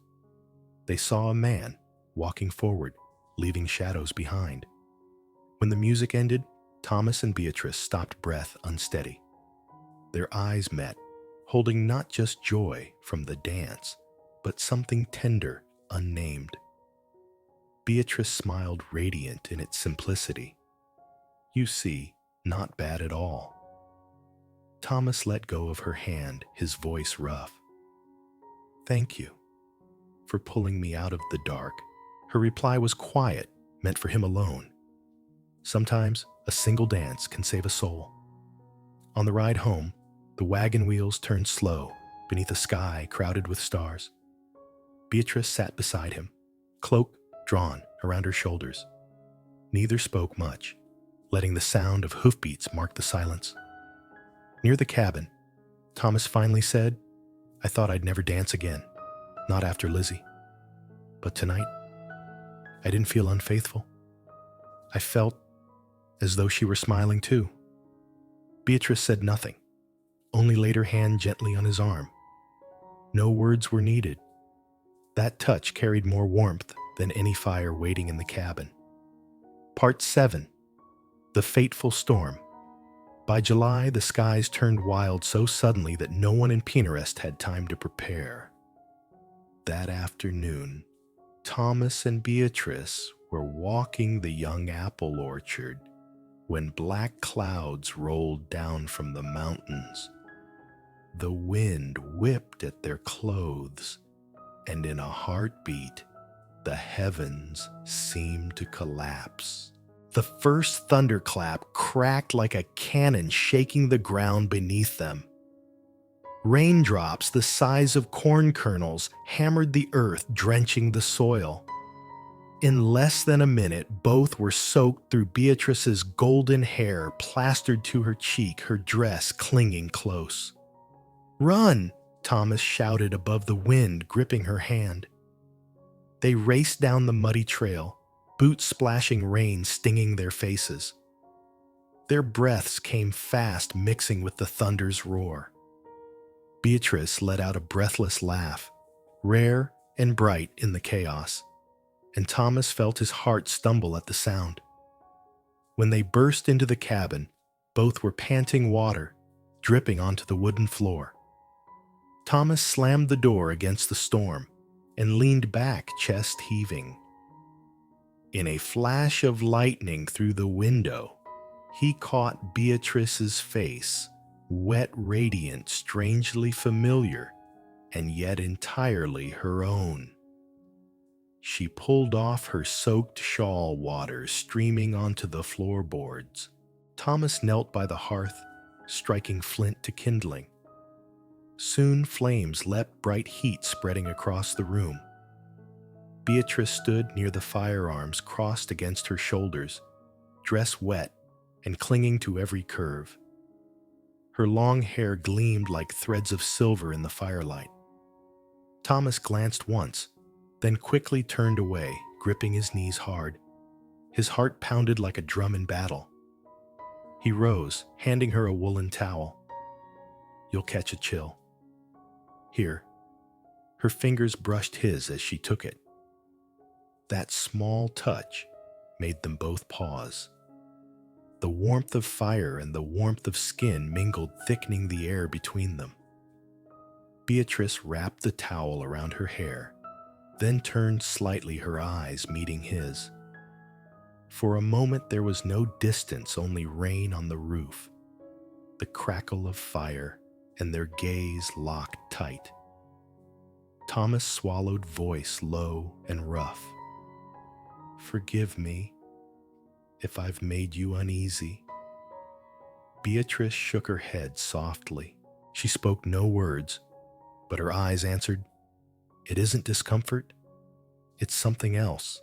They saw a man walking forward, leaving shadows behind. When the music ended, Thomas and Beatrice stopped breath unsteady. Their eyes met, holding not just joy from the dance, but something tender, unnamed. Beatrice smiled radiant in its simplicity. "You see, not bad at all." Thomas let go of her hand, his voice rough. "Thank you for pulling me out of the dark." Her reply was quiet, meant for him alone. Sometimes a single dance can save a soul. On the ride home, the wagon wheels turned slow beneath a sky crowded with stars. Beatrice sat beside him, cloak drawn around her shoulders. Neither spoke much, letting the sound of hoofbeats mark the silence. Near the cabin, Thomas finally said, "I thought I'd never dance again, not after Lizzie. But tonight, I didn't feel unfaithful. I felt as though she were smiling too." Beatrice said nothing, only laid her hand gently on his arm. No words were needed. That touch carried more warmth than any fire waiting in the cabin. Part 7. The Fateful Storm. By July, the skies turned wild so suddenly that no one in Pinerest had time to prepare. That afternoon, Thomas and Beatrice were walking the young apple orchard when black clouds rolled down from the mountains. The wind whipped at their clothes, and in a heartbeat, the heavens seemed to collapse. The first thunderclap cracked like a cannon, shaking the ground beneath them. Raindrops the size of corn kernels hammered the earth, drenching the soil. In less than a minute, both were soaked through Beatrice's golden hair plastered to her cheek, her dress clinging close. "Run!" Thomas shouted above the wind, gripping her hand. They raced down the muddy trail, boots splashing rain stinging their faces. Their breaths came fast, mixing with the thunder's roar. Beatrice let out a breathless laugh, rare and bright in the chaos, and Thomas felt his heart stumble at the sound. When they burst into the cabin, both were panting water, dripping onto the wooden floor. Thomas slammed the door against the storm and leaned back, chest heaving. In a flash of lightning through the window, he caught Beatrice's face, wet, radiant, strangely familiar, and yet entirely her own. She pulled off her soaked shawl, water streaming onto the floorboards. Thomas knelt by the hearth, striking flint to kindling. Soon flames leapt, bright heat spreading across the room. Beatrice stood near the firearms crossed against her shoulders, dress wet and clinging to every curve. Her long hair gleamed like threads of silver in the firelight. Thomas glanced once, then quickly turned away, gripping his knees hard. His heart pounded like a drum in battle. He rose, handing her a woolen towel. "You'll catch a chill. Here." Her fingers brushed his as she took it. That small touch made them both pause. The warmth of fire and the warmth of skin mingled, thickening the air between them. Beatrice wrapped the towel around her hair, then turned slightly, her eyes meeting his. For a moment there was no distance, only rain on the roof, the crackle of fire, and their gaze locked tight. Thomas' swallowed voice low and rough. "Forgive me if I've made you uneasy." Beatrice shook her head softly. She spoke no words, but her eyes answered, "It isn't discomfort. It's something else."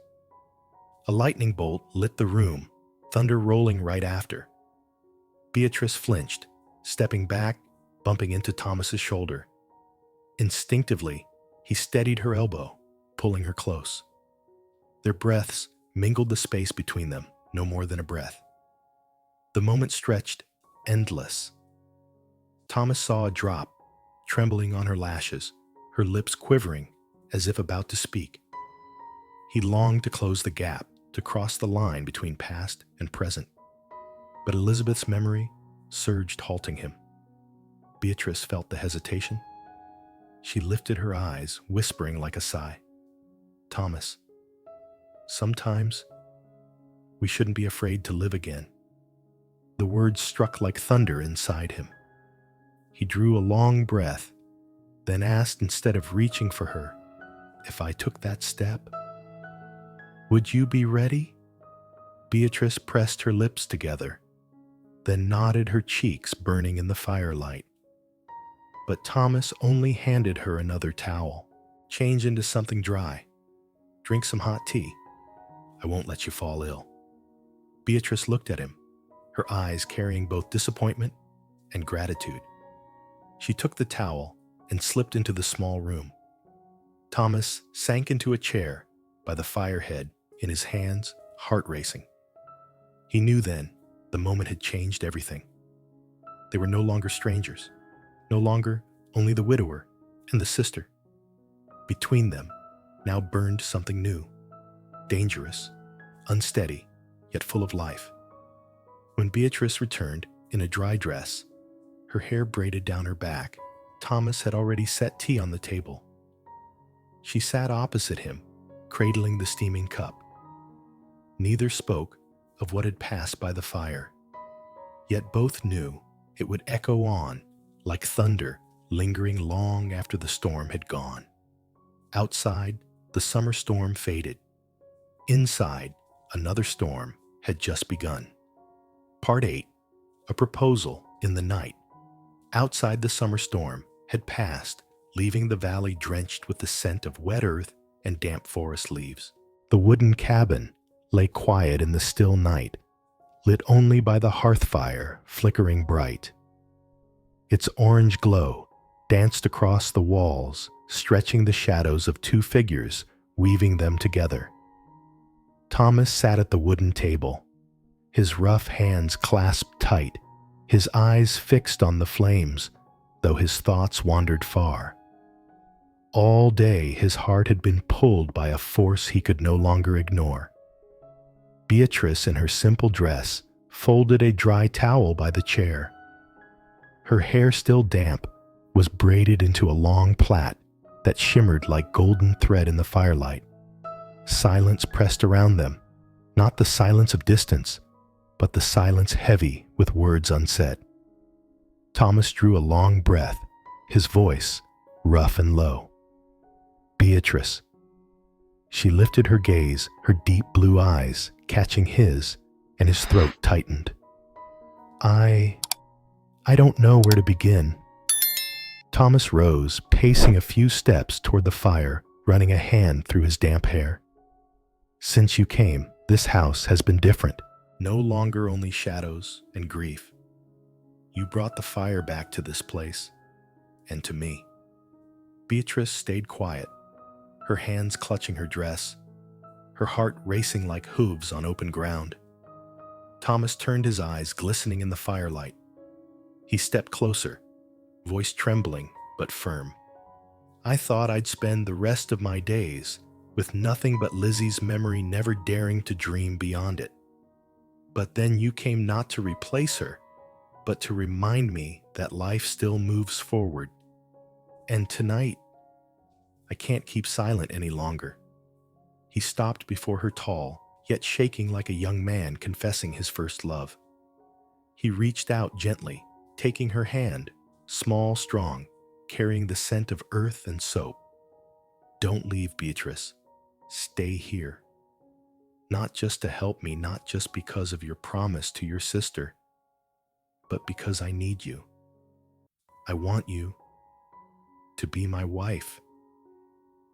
A lightning bolt lit the room, thunder rolling right after. Beatrice flinched, stepping back, bumping into Thomas's shoulder. Instinctively, he steadied her elbow, pulling her close. Their breaths mingled the space between them, no more than a breath. The moment stretched, endless. Thomas saw a drop, trembling on her lashes, her lips quivering as if about to speak. He longed to close the gap, to cross the line between past and present. But Elizabeth's memory surged, halting him. Beatrice felt the hesitation. She lifted her eyes, whispering like a sigh, "Thomas, sometimes we shouldn't be afraid to live again." The words struck like thunder inside him. He drew a long breath, then asked, instead of reaching for her, "If I took that step, would you be ready?" Beatrice pressed her lips together, then nodded, her cheeks burning in the firelight. But Thomas only handed her another towel. "Change into something dry. Drink some hot tea. I won't let you fall ill." Beatrice looked at him, her eyes carrying both disappointment and gratitude. She took the towel and slipped into the small room. Thomas sank into a chair by the firehead, in his hands, heart racing. He knew then the moment had changed everything. They were no longer strangers, no longer only the widower and the sister. Between them now burned something new, dangerous, unsteady, yet full of life. When Beatrice returned in a dry dress, her hair braided down her back, Thomas had already set tea on the table. She sat opposite him, cradling the steaming cup. Neither spoke of what had passed by the fire, yet both knew it would echo on like thunder, lingering long after the storm had gone. Outside, the summer storm faded. Inside, another storm had just begun. Part 8, a proposal in the night. Outside, the summer storm had passed, leaving the valley drenched with the scent of wet earth and damp forest leaves. The wooden cabin lay quiet in the still night, lit only by the hearth fire flickering bright. Its orange glow danced across the walls, stretching the shadows of two figures, weaving them together. Thomas sat at the wooden table, his rough hands clasped tight, his eyes fixed on the flames, though his thoughts wandered far. All day his heart had been pulled by a force he could no longer ignore. Beatrice, in her simple dress, folded a dry towel by the chair. Her hair, still damp, was braided into a long plait that shimmered like golden thread in the firelight. Silence pressed around them, not the silence of distance, but the silence heavy with words unsaid. Thomas drew a long breath, his voice rough and low. Beatrice. She lifted her gaze, her deep blue eyes catching his, and his throat tightened. I don't know where to begin. Thomas rose, pacing a few steps toward the fire, running a hand through his damp hair. Since you came, this house has been different. No longer only shadows and grief. You brought the fire back to this place, and to me. Beatrice stayed quiet, her hands clutching her dress, her heart racing like hooves on open ground. Thomas turned, his eyes glistening in the firelight. He stepped closer, voice trembling but firm. I thought I'd spend the rest of my days with nothing but Lizzie's memory, never daring to dream beyond it. But then you came, not to replace her, but to remind me that life still moves forward. And tonight, I can't keep silent any longer. He stopped before her, tall, yet shaking like a young man confessing his first love. He reached out gently, taking her hand, small, strong, carrying the scent of earth and soap. Don't leave, Beatrice. Stay here. Not just to help me, not just because of your promise to your sister, but because I need you. I want you to be my wife.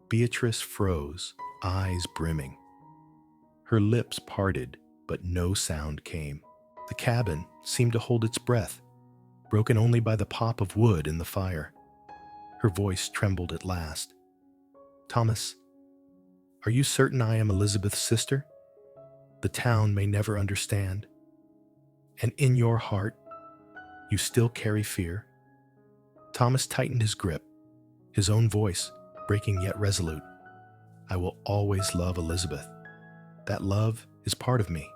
Beatrice froze, eyes brimming. Her lips parted, but no sound came. The cabin seemed to hold its breath, broken only by the pop of wood in the fire. Her voice trembled at last. Thomas, are you certain I am Elizabeth's sister? The town may never understand. And in your heart, you still carry fear. Thomas tightened his grip, his own voice breaking yet resolute. I will always love Elizabeth. That love is part of me.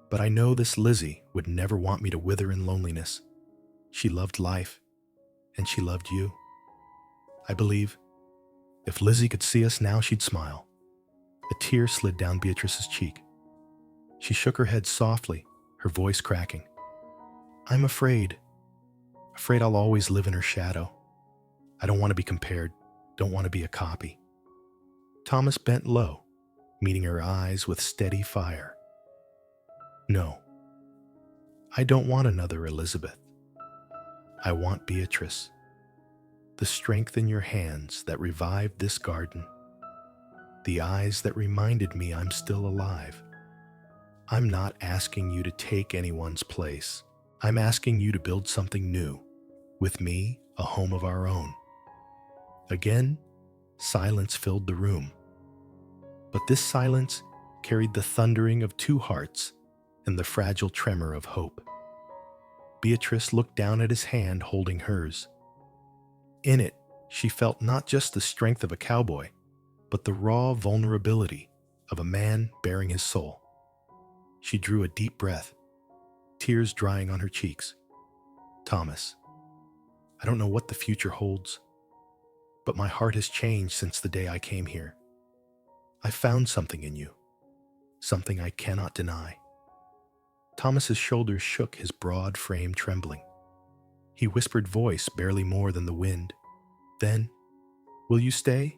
But I know this Lizzie would never want me to wither in loneliness. She loved life, and she loved you. I believe if Lizzie could see us now, she'd smile. A tear slid down Beatrice's cheek. She shook her head softly, her voice cracking. I'm afraid I'll always live in her shadow. I don't want to be compared, don't want to be a copy. Thomas bent low, meeting her eyes with steady fire. No, I don't want another Elizabeth. I want Beatrice. The strength in your hands that revived this garden. The eyes that reminded me I'm still alive. I'm not asking you to take anyone's place. I'm asking you to build something new. With me, a home of our own. Again, silence filled the room. But this silence carried the thundering of two hearts and the fragile tremor of hope. Beatrice looked down at his hand holding hers. In it, she felt not just the strength of a cowboy, but the raw vulnerability of a man bearing his soul. She drew a deep breath, tears drying on her cheeks. Thomas, I don't know what the future holds, but my heart has changed since the day I came here. I found something in you, something I cannot deny. Thomas's shoulders shook, his broad frame trembling. He whispered, voice barely more than the wind. Then, will you stay?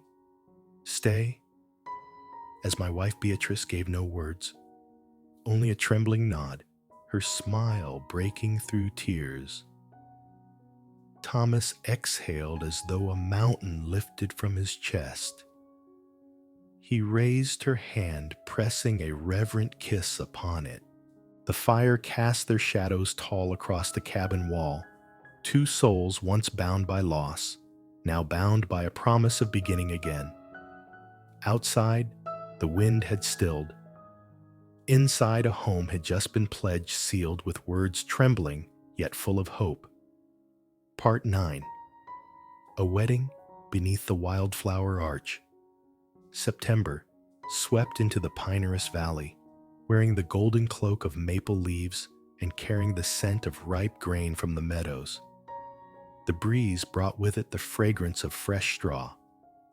Stay? As my wife Beatrice gave no words, only a trembling nod, her smile breaking through tears. Thomas exhaled as though a mountain lifted from his chest. He raised her hand, pressing a reverent kiss upon it. The fire cast their shadows tall across the cabin wall. Two souls once bound by loss, now bound by a promise of beginning again. Outside, the wind had stilled. Inside, a home had just been pledged, sealed with words trembling yet full of hope. Part 9. A wedding beneath the Wildflower arch. September swept into the Pinerest valley, wearing the golden cloak of maple leaves and carrying the scent of ripe grain from the meadows. The breeze brought with it the fragrance of fresh straw,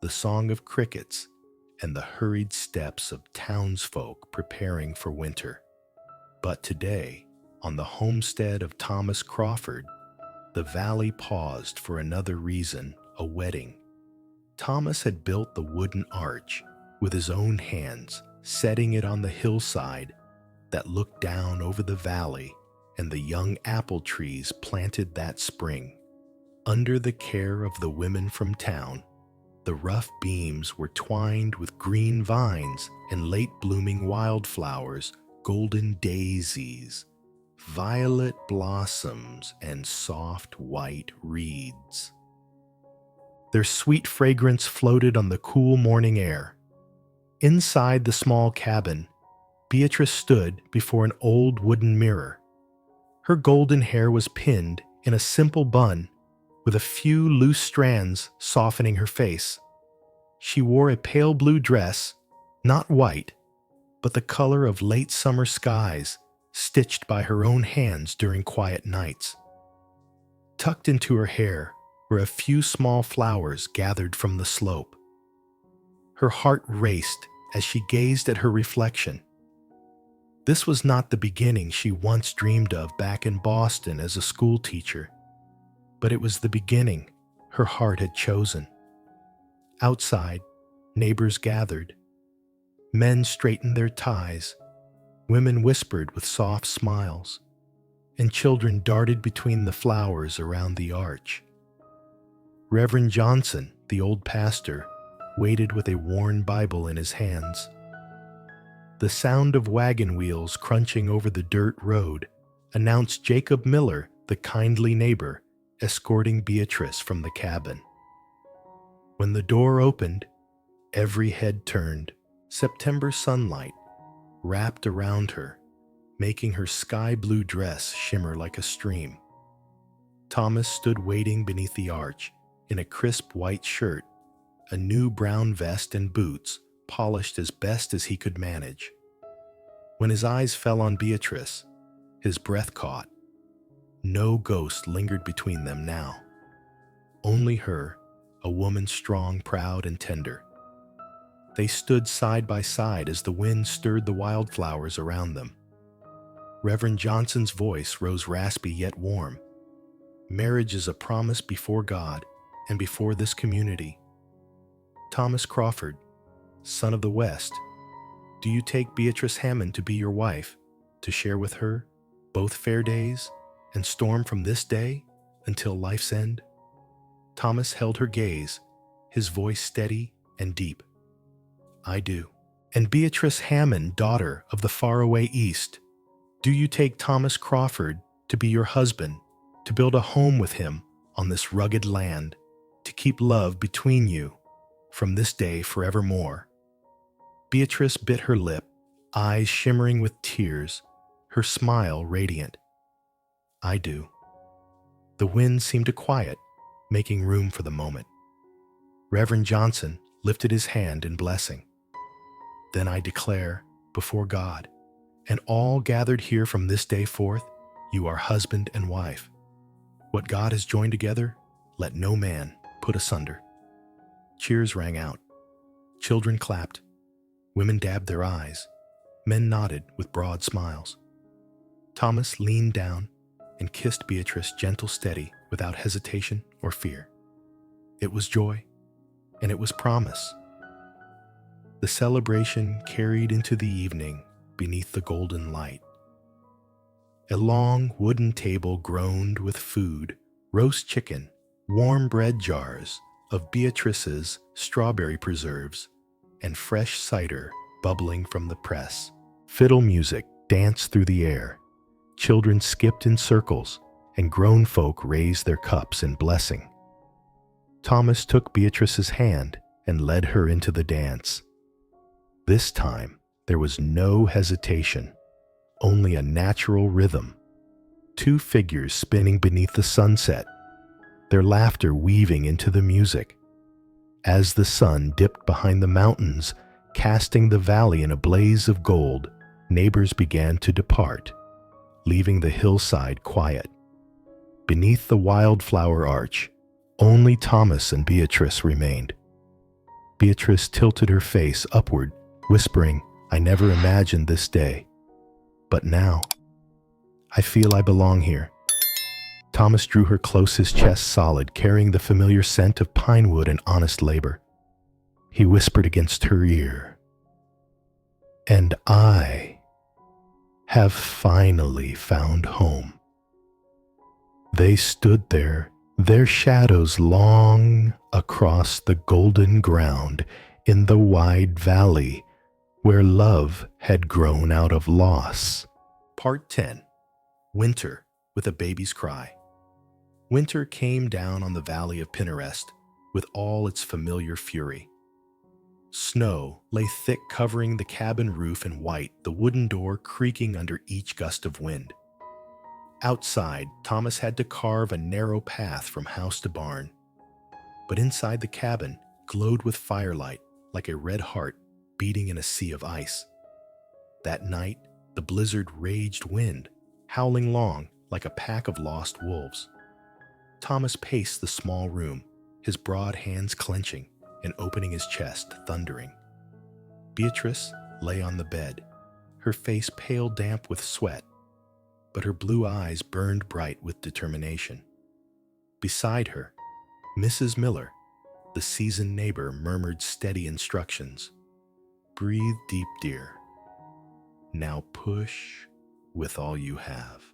the song of crickets, and the hurried steps of townsfolk preparing for winter. But today, on the homestead of Thomas Crawford, the valley paused for another reason: a wedding. Thomas had built the wooden arch with his own hands, setting it on the hillside that looked down over the valley and the young apple trees planted that spring. Under the care of the women from town, the rough beams were twined with green vines and late-blooming wildflowers, golden daisies, violet blossoms, and soft white reeds. Their sweet fragrance floated on the cool morning air. Inside the small cabin, Beatrice stood before an old wooden mirror. Her golden hair was pinned in a simple bun, with a few loose strands softening her face. She wore a pale blue dress, not white, but the color of late summer skies, stitched by her own hands during quiet nights. Tucked into her hair were a few small flowers gathered from the slope. Her heart raced as she gazed at her reflection. This was not the beginning she once dreamed of back in Boston as a school teacher, but it was the beginning her heart had chosen. Outside, neighbors gathered. Men straightened their ties, women whispered with soft smiles, and children darted between the flowers around the arch. Reverend Johnson, the old pastor, waited with a worn Bible in his hands. The sound of wagon wheels crunching over the dirt road announced Jacob Miller, the kindly neighbor, escorting Beatrice from the cabin. When the door opened, every head turned. September sunlight wrapped around her, making her sky-blue dress shimmer like a stream. Thomas stood waiting beneath the arch in a crisp white shirt, a new brown vest and boots polished as best as he could manage. When his eyes fell on Beatrice, his breath caught. No ghost lingered between them now. Only her, a woman strong, proud, and tender. They stood side by side as the wind stirred the wildflowers around them. Reverend Johnson's voice rose raspy yet warm. Marriage is a promise before God and before this community. Thomas Crawford, son of the West, do you take Beatrice Hammond to be your wife, to share with her both fair days and storm from this day until life's end? Thomas held her gaze, his voice steady and deep. I do. And Beatrice Hammond, daughter of the faraway East, do you take Thomas Crawford to be your husband, to build a home with him on this rugged land, to keep love between you from this day forevermore? Beatrice bit her lip, eyes shimmering with tears, her smile radiant. I do. The wind seemed to quiet, making room for the moment. Reverend Johnson lifted his hand in blessing. Then I declare, before God, and all gathered here from this day forth, you are husband and wife. What God has joined together, let no man put asunder. Cheers rang out. Children clapped. Women dabbed their eyes. Men nodded with broad smiles. Thomas leaned down and kissed Beatrice gentle, steady, without hesitation or fear. It was joy, and it was promise. The celebration carried into the evening beneath the golden light. A long wooden table groaned with food, roast chicken, warm bread jars of Beatrice's strawberry preserves, and fresh cider bubbling from the press. Fiddle music danced through the air. Children skipped in circles, and grown folk raised their cups in blessing. Thomas took Beatrice's hand and led her into the dance. This time, there was no hesitation, only a natural rhythm. Two figures spinning beneath the sunset, their laughter weaving into the music. As the sun dipped behind the mountains, casting the valley in a blaze of gold, neighbors began to depart, leaving the hillside quiet. Beneath the wildflower arch, only Thomas and Beatrice remained. Beatrice tilted her face upward, whispering, "I never imagined this day. But now, I feel I belong here." Thomas drew her close, his chest solid, carrying the familiar scent of pine wood and honest labor. He whispered against her ear, "And I have finally found home." They stood there, their shadows long across the golden ground in the wide valley where love had grown out of loss. Part 10. Winter with a Baby's Cry. Winter came down on the valley of Pinerest with all its familiar fury. Snow lay thick, covering the cabin roof in white, the wooden door creaking under each gust of wind. Outside, Thomas had to carve a narrow path from house to barn. But inside the cabin glowed with firelight like a red heart beating in a sea of ice. That night, the blizzard raged wind, howling long like a pack of lost wolves. Thomas paced the small room, his broad hands clenching and opening his chest, thundering. Beatrice lay on the bed, her face pale damp with sweat, but her blue eyes burned bright with determination. Beside her, Mrs. Miller, the seasoned neighbor, murmured steady instructions. "Breathe deep, dear. Now push with all you have."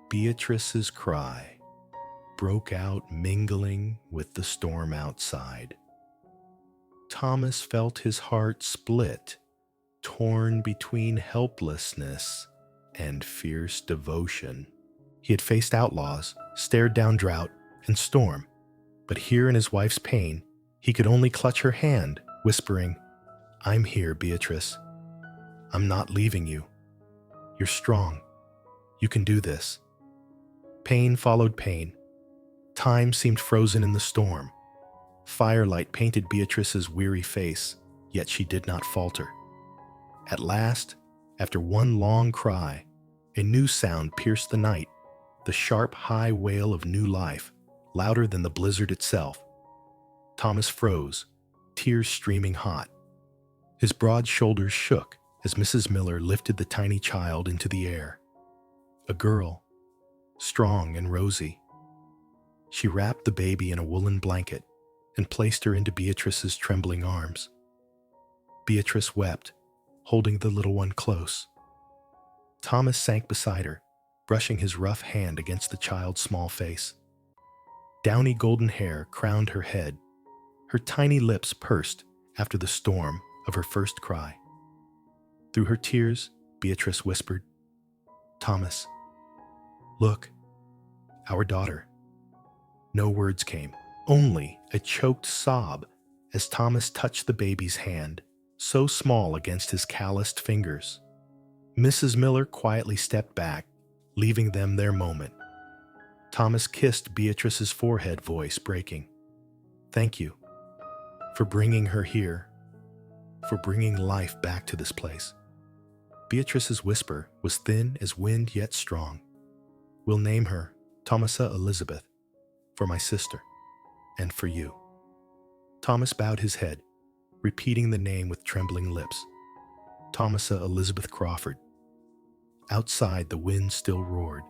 Beatrice's cry broke out, mingling with the storm outside. Thomas felt his heart split, torn between helplessness and fierce devotion. He had faced outlaws, stared down drought and storm, but here in his wife's pain, he could only clutch her hand, whispering, "I'm here, Beatrice. I'm not leaving you. You're strong. You can do this." Pain followed pain. Time seemed frozen in the storm. Firelight painted Beatrice's weary face, yet she did not falter. At last, after one long cry, a new sound pierced the night, the sharp, high wail of new life, louder than the blizzard itself. Thomas froze, tears streaming hot. His broad shoulders shook as Mrs. Miller lifted the tiny child into the air. A girl, strong and rosy. She wrapped the baby in a woolen blanket and placed her into Beatrice's trembling arms. Beatrice wept, holding the little one close. Thomas sank beside her, brushing his rough hand against the child's small face. Downy golden hair crowned her head. Her tiny lips pursed after the storm of her first cry. Through her tears, Beatrice whispered, "Thomas, look, our daughter." No words came, only a choked sob as Thomas touched the baby's hand, so small against his calloused fingers. Mrs. Miller quietly stepped back, leaving them their moment. Thomas kissed Beatrice's forehead, voice breaking. "Thank you for bringing her here, for bringing life back to this place." Beatrice's whisper was thin as wind yet strong. "We'll name her Thomasa Elizabeth, for my sister, and for you." Thomas bowed his head, repeating the name with trembling lips. Thomasa Elizabeth Crawford. Outside, the wind still roared,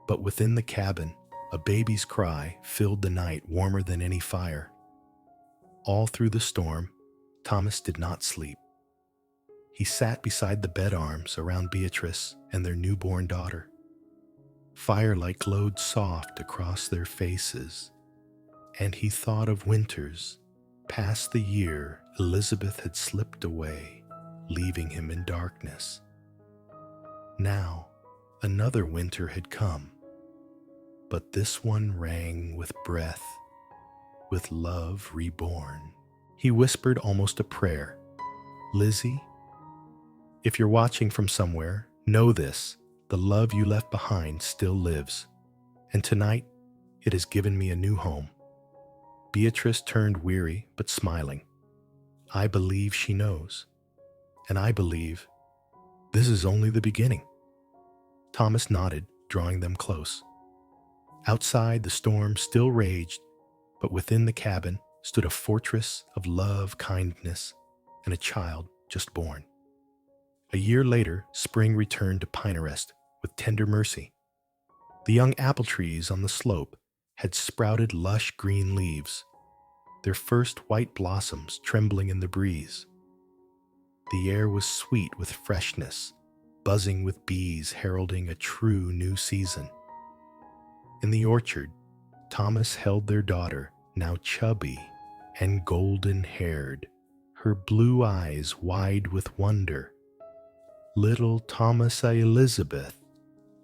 but within the cabin, a baby's cry filled the night warmer than any fire. All through the storm, Thomas did not sleep. He sat beside the bed arms around Beatrice and their newborn daughter. Firelight glowed soft across their faces, and he thought of winters past the year Elizabeth had slipped away, leaving him in darkness. Now, another winter had come, but this one rang with breath, with love reborn. He whispered almost a prayer, "Lizzie, if you're watching from somewhere, know this, the love you left behind still lives, and tonight it has given me a new home." Beatrice turned weary but smiling. I believe she knows. And I believe this is only the beginning. Thomas nodded, drawing them close. Outside, the storm still raged, but within the cabin stood a fortress of love, kindness, and a child just born. A year later, spring returned to Pinerest with tender mercy. The young apple trees on the slope had sprouted lush green leaves, their first white blossoms trembling in the breeze. The air was sweet with freshness, buzzing with bees heralding a true new season. In the orchard, Thomas held their daughter, now chubby and golden-haired, her blue eyes wide with wonder. Little Thomasa Elizabeth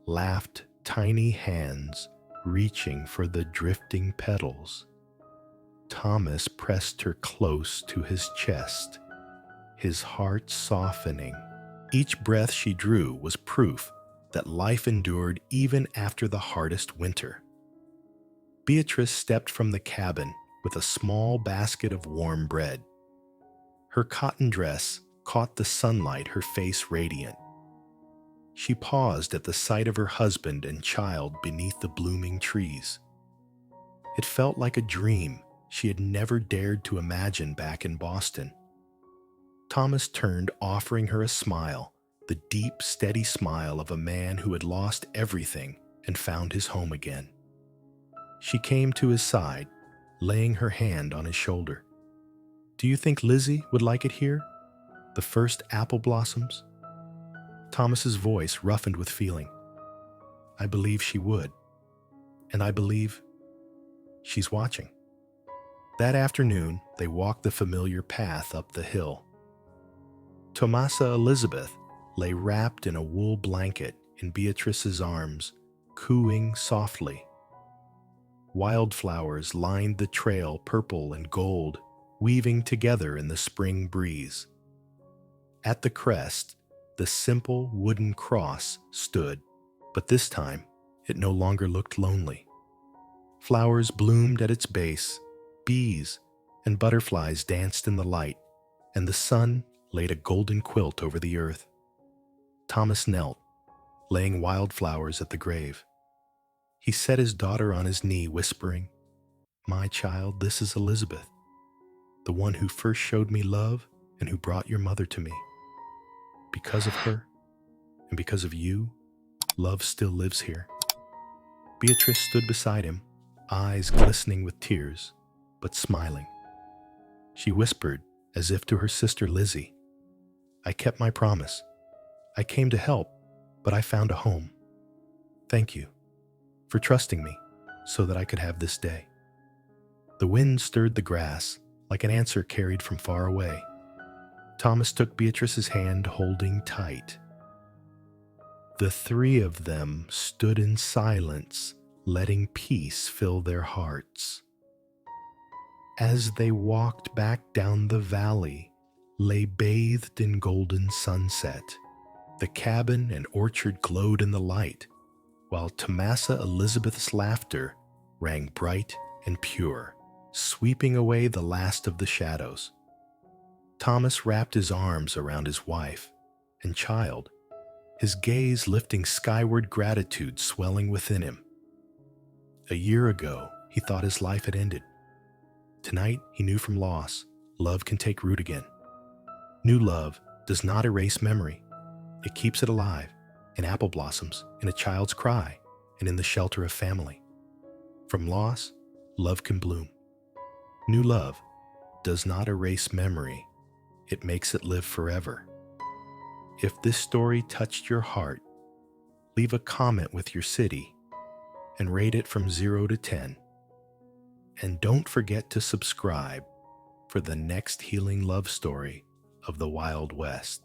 laughed, tiny hands reaching for the drifting petals. Thomas pressed her close to his chest, his heart softening. Each breath she drew was proof that life endured even after the hardest winter. Beatrice stepped from the cabin with a small basket of warm bread. Her cotton dress caught the sunlight, her face radiant. She paused at the sight of her husband and child beneath the blooming trees. It felt like a dream she had never dared to imagine back in Boston. Thomas turned, offering her a smile, the deep, steady smile of a man who had lost everything and found his home again. She came to his side, laying her hand on his shoulder. "Do you think Lizzie would like it here? The first apple blossoms?" Thomas's voice roughened with feeling. "I believe she would. And I believe she's watching." That afternoon, they walked the familiar path up the hill. Thomasa Elizabeth lay wrapped in a wool blanket in Beatrice's arms, cooing softly. Wildflowers lined the trail, purple and gold, weaving together in the spring breeze. At the crest, the simple wooden cross stood, but this time it no longer looked lonely. Flowers bloomed at its base, bees and butterflies danced in the light, and the sun laid a golden quilt over the earth. Thomas knelt, laying wildflowers at the grave. He set his daughter on his knee, whispering, "My child, this is Elizabeth, the one who first showed me love and who brought your mother to me. Because of her, and because of you, love still lives here." Beatrice stood beside him, eyes glistening with tears, but smiling. She whispered, as if to her sister Lizzie, "I kept my promise. I came to help, but I found a home. Thank you for trusting me so that I could have this day." The wind stirred the grass like an answer carried from far away. Thomas took Beatrice's hand, holding tight. The three of them stood in silence, letting peace fill their hearts. As they walked back down the valley, lay bathed in golden sunset. The cabin and orchard glowed in the light, while Thomasa Elizabeth's laughter rang bright and pure, sweeping away the last of the shadows. Thomas wrapped his arms around his wife and child, his gaze lifting skyward, gratitude swelling within him. A year ago, he thought his life had ended. Tonight, he knew from loss, love can take root again. New love does not erase memory. It keeps it alive in apple blossoms, in a child's cry, and in the shelter of family. From loss, love can bloom. New love does not erase memory. It makes it live forever. If this story touched your heart, leave a comment with your city and rate it from 0 to 10. And don't forget to subscribe for the next healing love story of the Wild West.